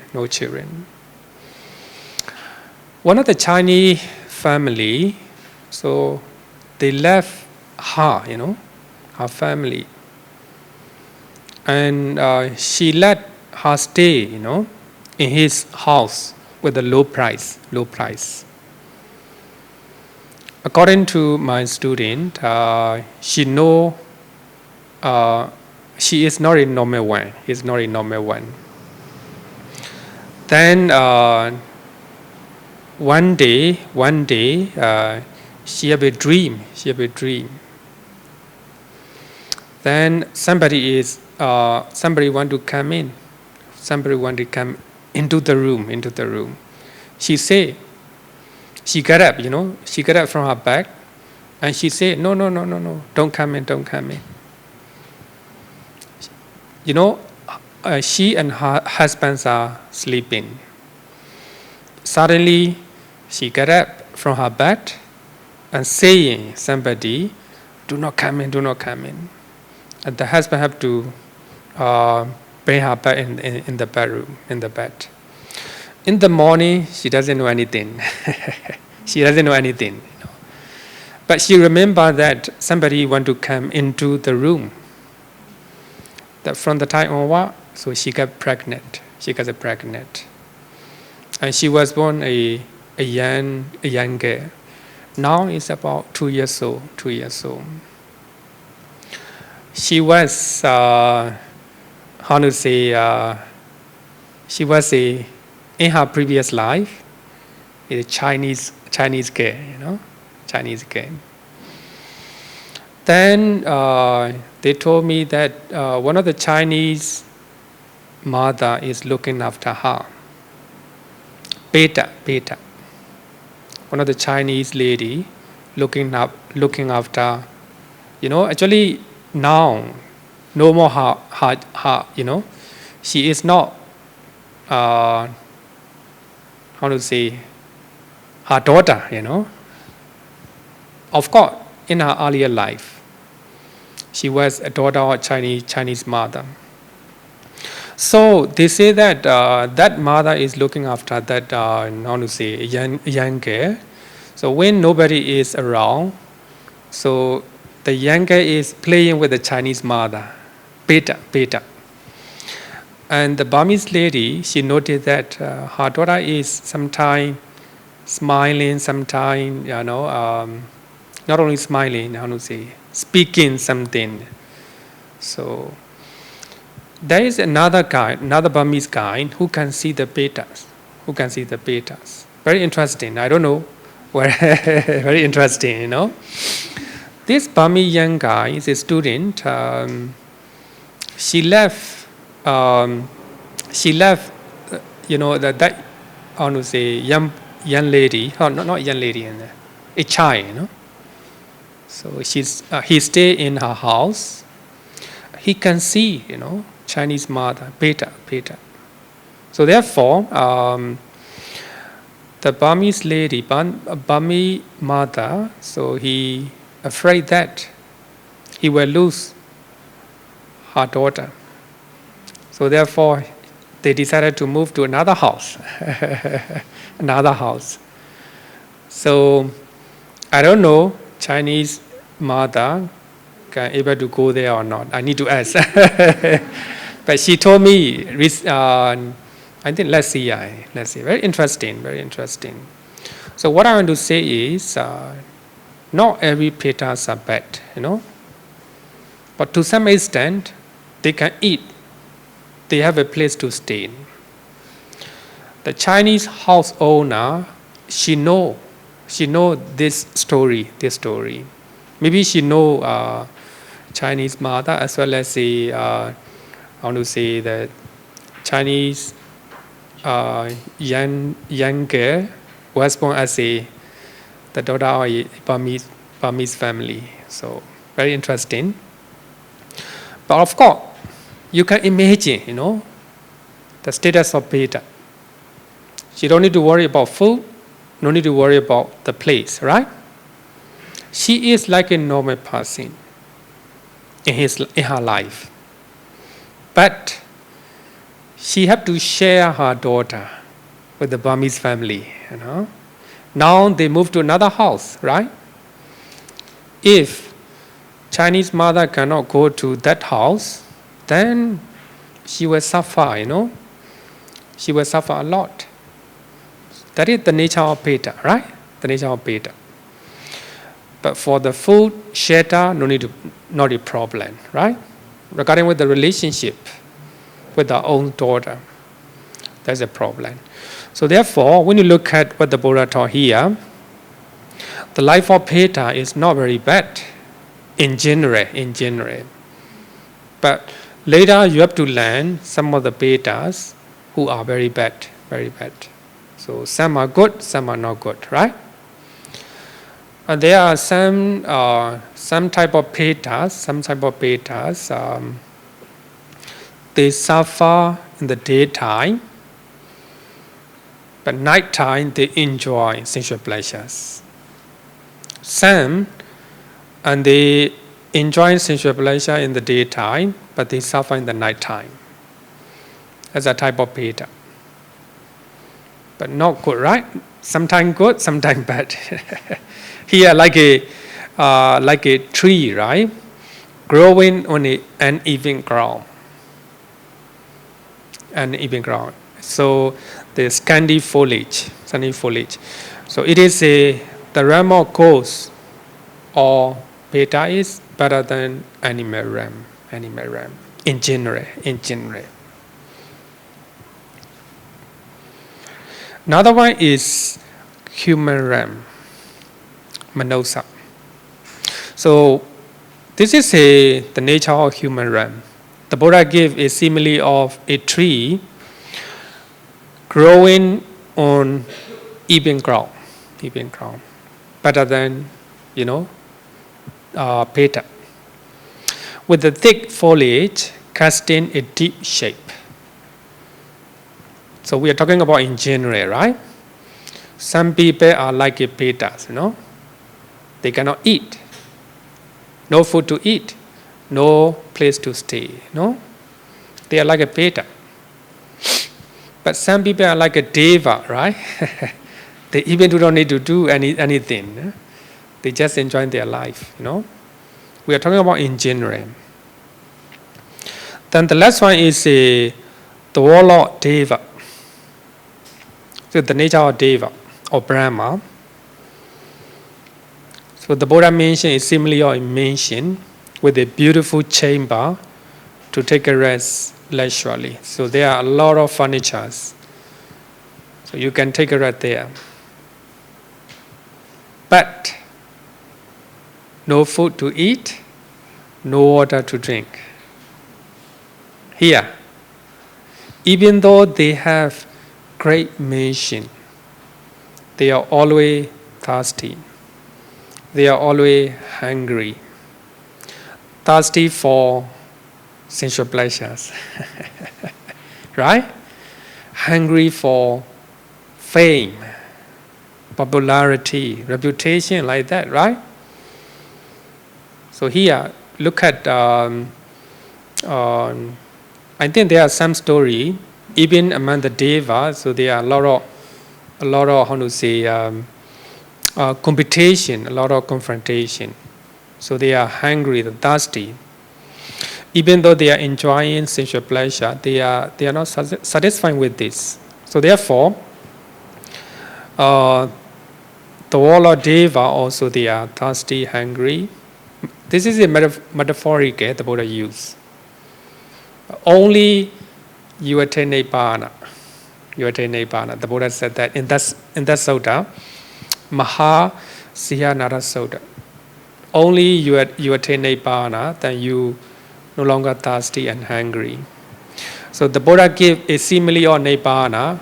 One of the Chinese family, so they left her, her family, and she let her stay, in his house with a low price. According to my student, she know she is not a normal one. He's not a normal one. Then one day, she have a dream. Then somebody want to come in. Somebody want to come into the room. She got up, she got up from her bed, and she said, no, don't come in. She and her husbands are sleeping. Suddenly, she got up from her bed and saying, somebody, do not come in. And the husband have to bring her back in the bedroom, in the bed. In the morning, she doesn't know anything. But she remembered that somebody want to come into the room. That from the time onward, so she got pregnant. And she was born a young girl. Now it's about 2 years old. She was, in her previous life, a Chinese girl, Chinese girl. Then they told me that one of the Chinese mother is looking after her. Peta. One of the Chinese lady looking after, actually now, no more her, she is not, her daughter, Of course, in her earlier life, she was a daughter of Chinese mother. So they say that that mother is looking after that, young girl. So when nobody is around, so the young girl is playing with the Chinese mother, Peta. And the Burmese lady, she noticed that her daughter is sometimes smiling, sometimes, not only smiling, speaking something. So there is another Burmese guy who can see the Petas. Very interesting. I don't know where. Very interesting, This Burmese young guy is a student. She left. Young lady. Oh, not young lady, a child, So he stay in her house. He can see, Chinese mother, Peta. So therefore, the Burmese lady, Burmese mother, so he afraid that he will lose her daughter. So therefore, they decided to move to another house. So I don't know Chinese mother can able to go there or not. I need to ask. But she told me, I think let's see. Very interesting. So what I want to say is, not every Petas are bad, But to some extent, they can eat. They have a place to stay. The Chinese house owner, she know this story. Maybe she know Chinese mother as well as the the Chinese young girl was born as the daughter of a Burmese family. So very interesting. But of course, you can imagine, the status of Peta. She don't need to worry about food, no need to worry about the place, right? She is like a normal person in her life. But she have to share her daughter with the Burmese family, Now they move to another house, right? If Chinese mother cannot go to that house, then she will suffer, She will suffer a lot. That is the nature of Peta, right? The nature of Peta. But for the food, shelter, not a problem, right? regarding with the relationship with our own daughter. That's a problem. So therefore, when you look at what the Buddha taught here, the life of Peta is not very bad in general. But later you have to learn some of the Petas who are very bad. So some are good, some are not good, right? And there are some type of Petas, they suffer in the daytime, but nighttime they enjoy sensual pleasures. Some, and they enjoy sensual pleasure in the daytime, but they suffer in the nighttime. That's a type of Peta. But not good, right? Sometimes good, sometimes bad. Here, like a tree, right? Growing on an even ground. So the scanty foliage. So it is the realm of ghosts or Peta is better than animal realm. In general. Another one is human realm, Manosa. So this is the nature of human realm. The Buddha gave a simile of a tree growing on even ground, better than Peta, with the thick foliage casting a deep shape. So we are talking about in general, right? Some people are like a Petas, They cannot eat. No food to eat. No place to stay, They are like a Peta. But some people are like a Deva, right? They even do not need to do anything. They just enjoy their life, We are talking about in general. Then the last one is the warlord Deva. So the nature of Deva or Brahma. So the Buddha mentioned a simile or a mansion with a beautiful chamber to take a rest leisurely. So there are a lot of furnitures. So you can take a rest there. But no food to eat, no water to drink. Here, even though they have great mansion, they are always thirsty. They are always hungry. Thirsty for sensual pleasures. Right? Hungry for fame, popularity, reputation, like that, right? So here, look at, I think there are some story, even among the Devas, so there are a lot of how to say, competition, a lot of confrontation. So they are hungry, they're thirsty. Even though they are enjoying sensual pleasure, they are not satisfied with this. So therefore, the warlord Deva also, they are thirsty, hungry. This is a metaphoric the Buddha used. Only you attain Nibbana. The Buddha said that in that Sutta, Sīhasenāpati. Only you attain Nibbana, then you no longer thirsty and hungry. So the Buddha gave a simile of Nibbana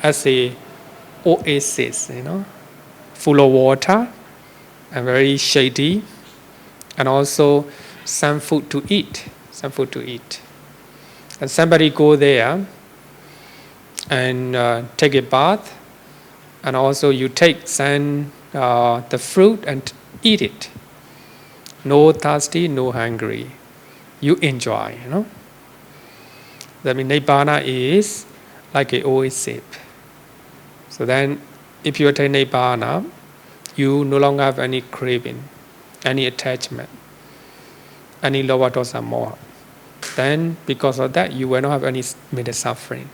as a oasis, full of water and very shady, and also some food to eat. And somebody go there and take a bath, and also you take some the fruit and eat it. No thirsty, no hungry. You enjoy, That means Nibbana is like an oasis. So then, if you attain Nibbana, you no longer have any craving, any attachment, any lower dosa moha. Then, because of that, you will not have any metta suffering.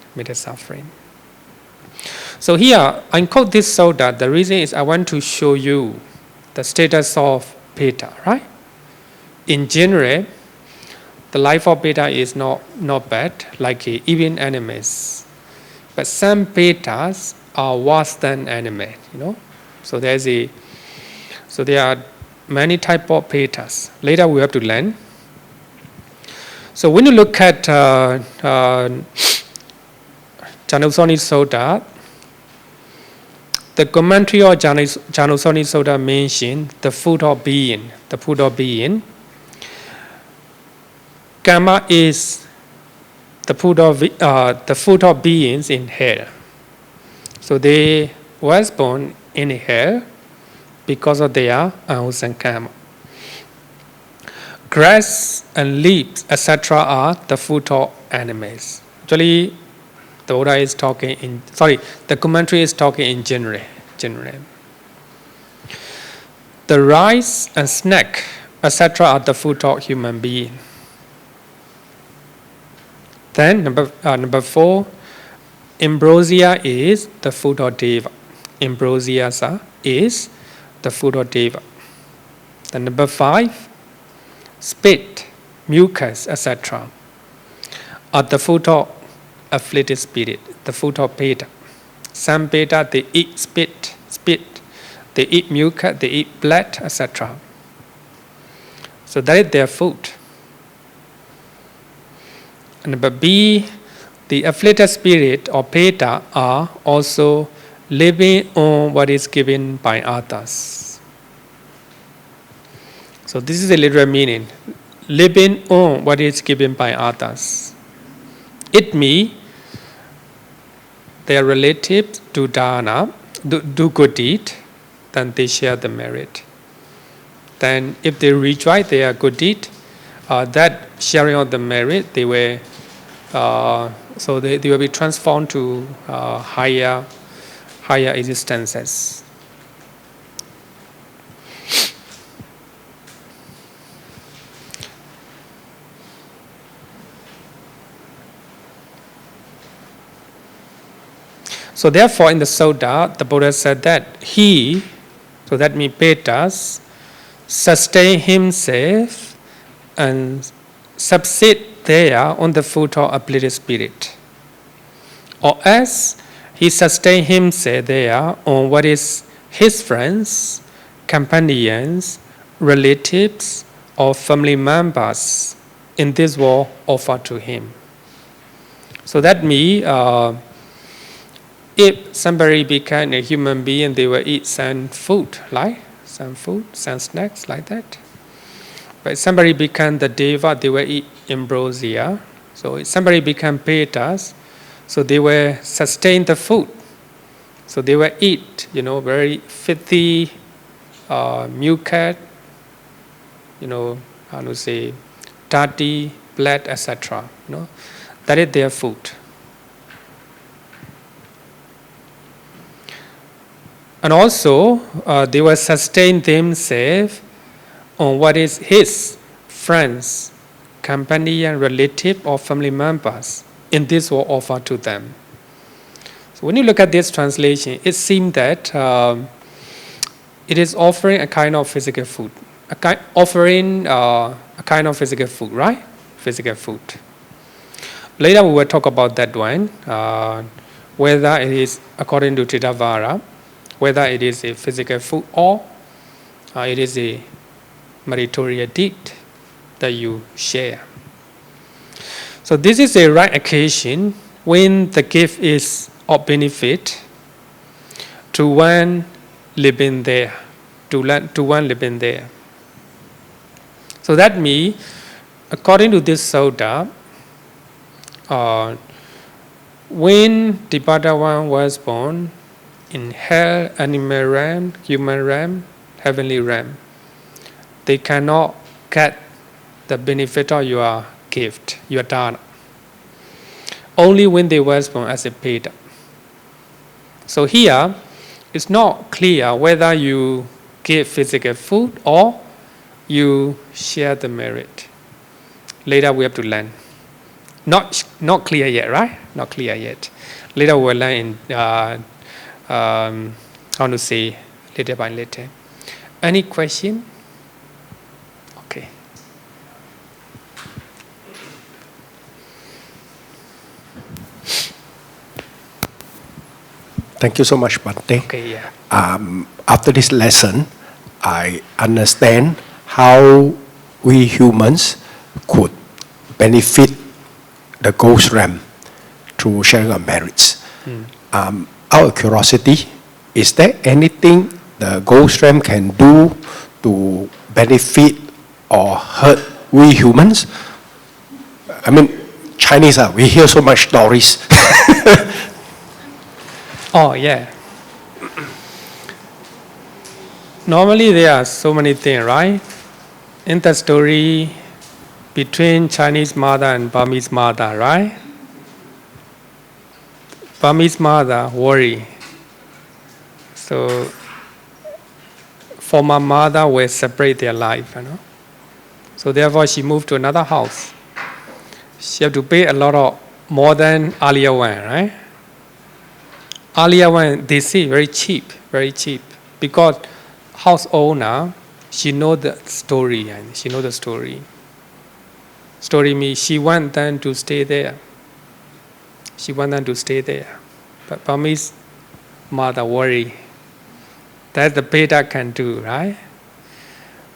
So here, I quote this Sutta. The reason is I want to show you the status of Peta, right? In general, the life of Peta is not bad, like even animals. But some Petas are worse than animals, So there are many types of Petas. Later we have to learn. So when you look at Jāṇussoṇī Sutta, the commentary of Jāṇussoṇī Sutta mentions the food of being. The food of being. Karma is the food of beings in hell. So they was born in hell because of their unwholesome karma. Grass and leaves, etc., are the food of animals. Actually, the Buddha is talking the commentary is talking in general. The rice and snack, etc., are the food of human being. Then number 4, ambrosia is the food of deva. Ambrosia is the food of deva. Then number 5, spit, mucus, etc., are the food of afflicted spirit, the food of Peta. Some Peta, they eat spit, they eat mucus, they eat blood, etc. So that is their food. And number B, the afflicted spirit or Peta are also living on what is given by others. So this is a literal meaning. Living on what is given by others. It means their relatives do Dāna, do good deed, then they share the merit. Then if they rejoice their good deed, that sharing of the merit, they will they will be transformed to higher existences. So therefore, in the Sutta, the Buddha said that so that means Petas, sustain himself and subsist there on the food of afflicted spirit. Or else, he sustain himself there on what is his friends, companions, relatives, or family members in this world offer to him. So that means, if somebody became a human being, they will eat some food, some snacks like that. But if somebody became the deva, they will eat ambrosia. So if somebody became Petas, so they will sustain the food. So they will eat, very filthy mucus, dirty, blood, etc. That is their food. And also, they will sustain themselves on what is his friends, companion, relative, or family members in this will offer to them. So when you look at this translation, it seems that it is offering a kind of physical food, offering a kind of physical food, right? Physical food. Later we will talk about that one, whether it is according to Tritavara, whether it is a physical food or it is a meritorious deed that you share. So this is a right occasion when the gift is of benefit to one living there, to one living there. So that means, according to this Sutta, when the Buddha one was born in hell, animal realm, human realm, heavenly realm, they cannot get the benefit of your gift, your Dāna. Only when they were born as a Peta. So here, it's not clear whether you give physical food or you share the merit. Later we have to learn. Not clear yet, right? Not clear yet. Later we'll learn in how to say little by little. Any question? Okay. Thank you so much, Bhante. Okay, yeah. After this lesson, I understand how we humans could benefit the ghost realm through sharing our merits. Out of curiosity, is there anything the ghost realm can do to benefit or hurt we humans? I mean, Chinese, we hear so much stories. Oh, yeah. Normally there are so many things, right? In the story between Chinese mother and Burmese mother, right? Burmese mother worry. So former mother will separate their life, you know. So therefore she moved to another house. She have to pay a lot of more than earlier one, right? Earlier one they say very cheap, because house owner, she know the story, and she know the story. Story means she want them to stay there. But Burmese mother worry. That the Peta can do, right?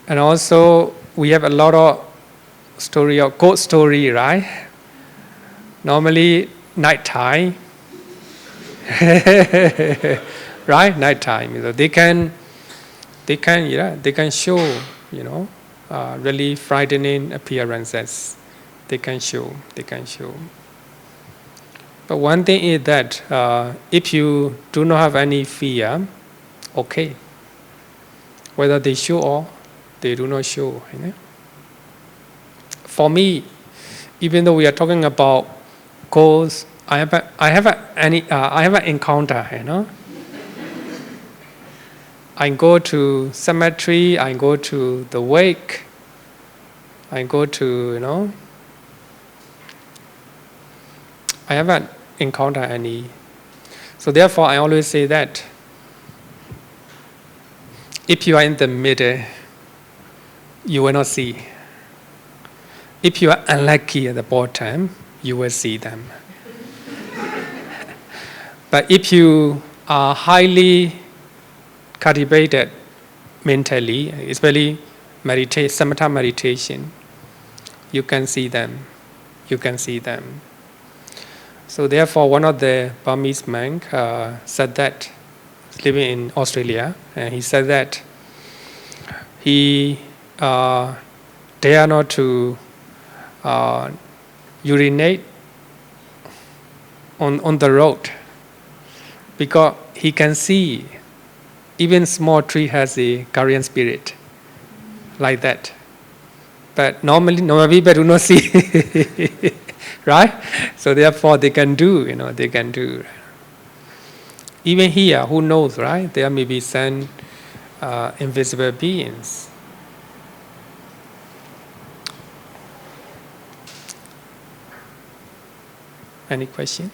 And also we have a lot of story of ghost story, right? Normally nighttime, right? Nighttime, they can show, really frightening appearances. They can show. But one thing is that if you do not have any fear, okay. Whether they show or they do not show. For me, even though we are talking about ghosts, I have an encounter. I go to cemetery, I go to the wake, I go to, I haven't encountered any. So therefore, I always say that if you are in the middle, you will not see. If you are unlucky at the bottom, you will see them. But if you are highly cultivated mentally, especially samatha meditation, you can see them. So therefore, one of the Burmese monks said that, living in Australia, and he said that he dare not to urinate on the road, because he can see even small tree has a guardian spirit like that. But normally people do not see, right? So therefore they can do. Even here, who knows, right? There may be some invisible beings. Any question?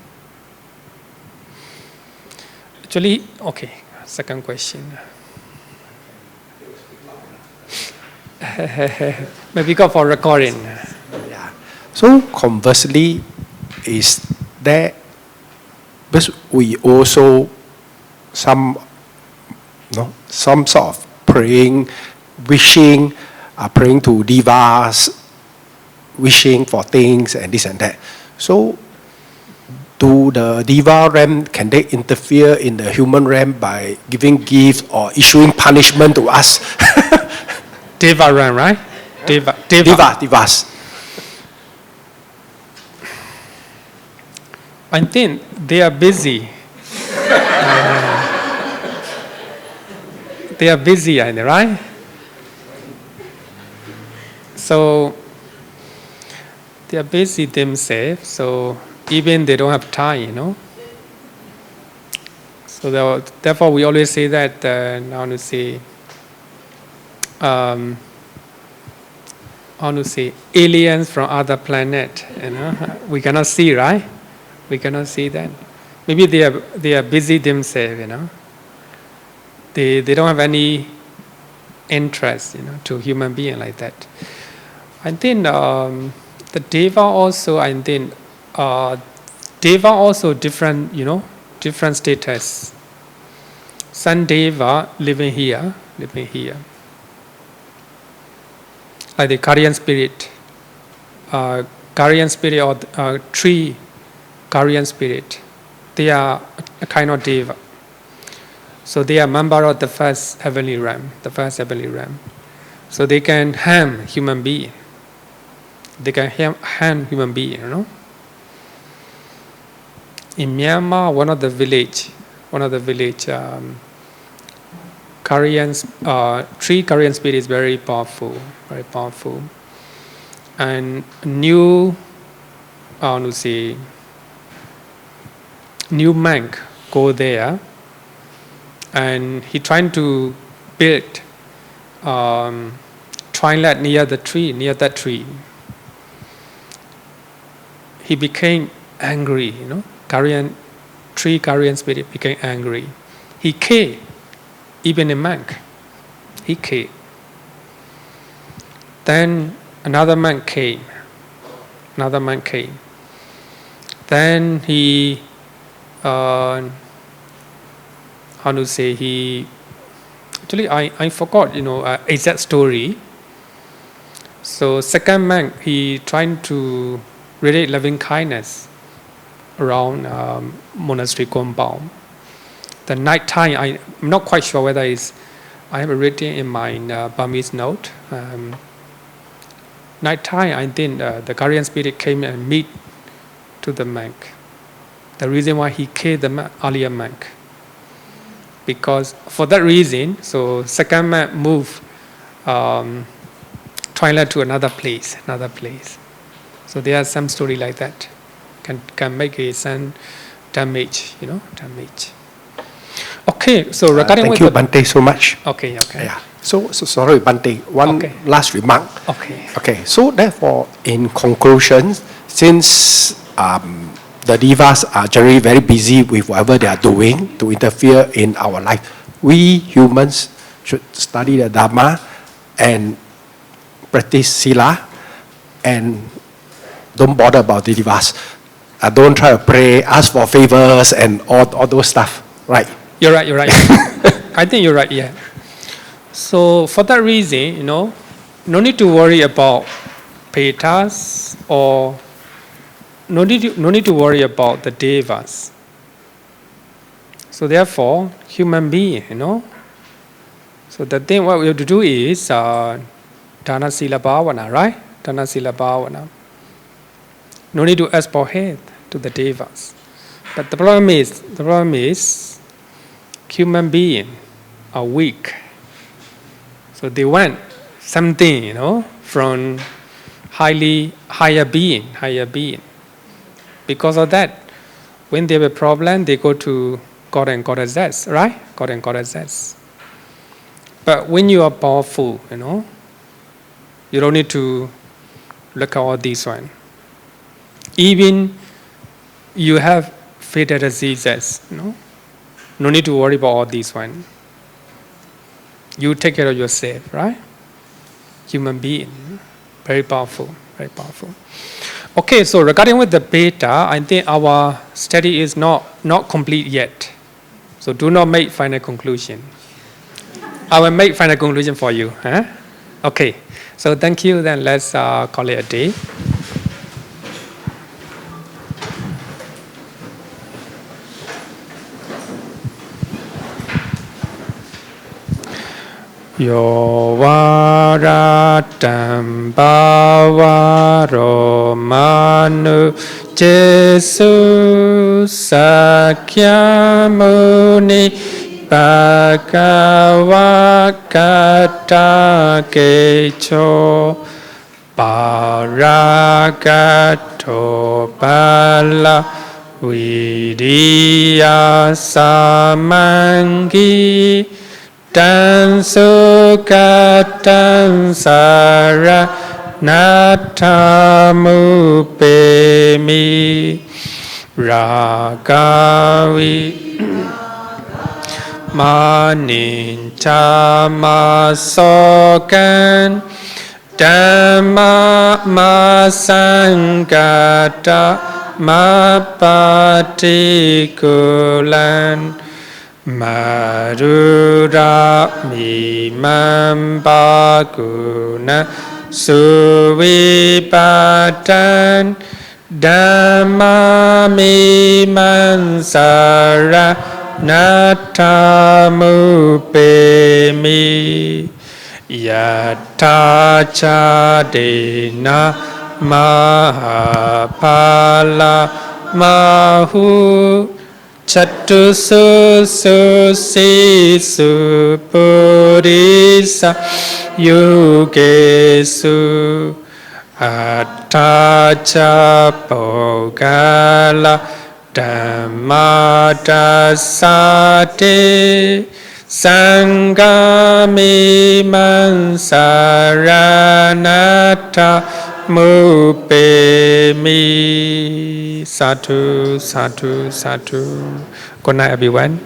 Actually, okay, second question. Maybe go for recording. Yeah. So conversely, is there, because we also some sort of praying, wishing, praying to devas, wishing for things and this and that. So do the deva realm, can they interfere in the human realm by giving gifts or issuing punishment to us? Deva realm, right? Devas. I think they are busy. They are busy, right? So they are busy themselves. So even they don't have time, So therefore, we always say that aliens from other planet. We cannot see, right? We cannot see that. Maybe they are busy themselves. They don't have any interest, to human being like that. I think the deva also. I think deva also different, different status. sun deva living here, like the guardian spirit or tree guardian spirit. They are a kind of deva. So they are member of the first heavenly realm, So they can harm human being. In Myanmar, one of the village, tree guardian spirit is very powerful. And new monk go there, and he trying to build toilet near that tree. He became angry, tree guardian spirit became angry. He killed even a monk. Then another monk came. Then he, actually I forgot, exact story. So second monk, he trying to relate loving kindness around monastery compound. The night time, I'm not quite sure whether it's, I have written in my Burmese note. Night time, I think the guardian spirit came and meet to the monk. The reason why he killed the earlier monk, because for that reason, so second monk moved toilet to another place. So there are some story like that, can make some damage, damage. Okay, so regarding thank you, Bante, so much. Okay. Yeah. So sorry, Bante. One last remark. Okay. So therefore, in conclusion, since the devas are generally very busy with whatever they are doing to interfere in our life, we humans should study the Dharma and practice Sila, and don't bother about the devas. Don't try to pray, ask for favors, and all those stuff. Right? You're right. I think you're right. Yeah. So for that reason, no need to worry about Petas, or no need to worry about the devas. So therefore, human being, So the thing what we have to do is Dāna Sila Bhavana, right? Dāna Sila Bhavana. No need to ask for help to the devas. But the problem is human beings are weak. So they want something, from higher being. Because of that, when they have a problem, they go to God and Goddesses, right? God and Goddesses. But when you are powerful, you don't need to look at all these one. Even you have fatal diseases, no need to worry about all these one. You take care of yourself, right? Human being, very powerful. Okay, so regarding with the Peta, I think our study is not complete yet. So do not make final conclusion. I will make final conclusion for you. Okay, so thank you. Then let's call it a day. Yo varatam bhavaro manu Jesu sakyamuni bhagavakata kecho paragato bala vidya samangi tan sukatan saranathamupemi ragavi maninchamasokan dhamma masangata mapatikulan Marura mimamba guna suvipatan Dhamma mimansara natamupemi Yata chadena mahapala mahu Chatusu sisu purisa yugesu Attacha pogala dhammadasate Sangami mansaranata mupemi Sadhu, sadhu, sadhu. Good night, everyone.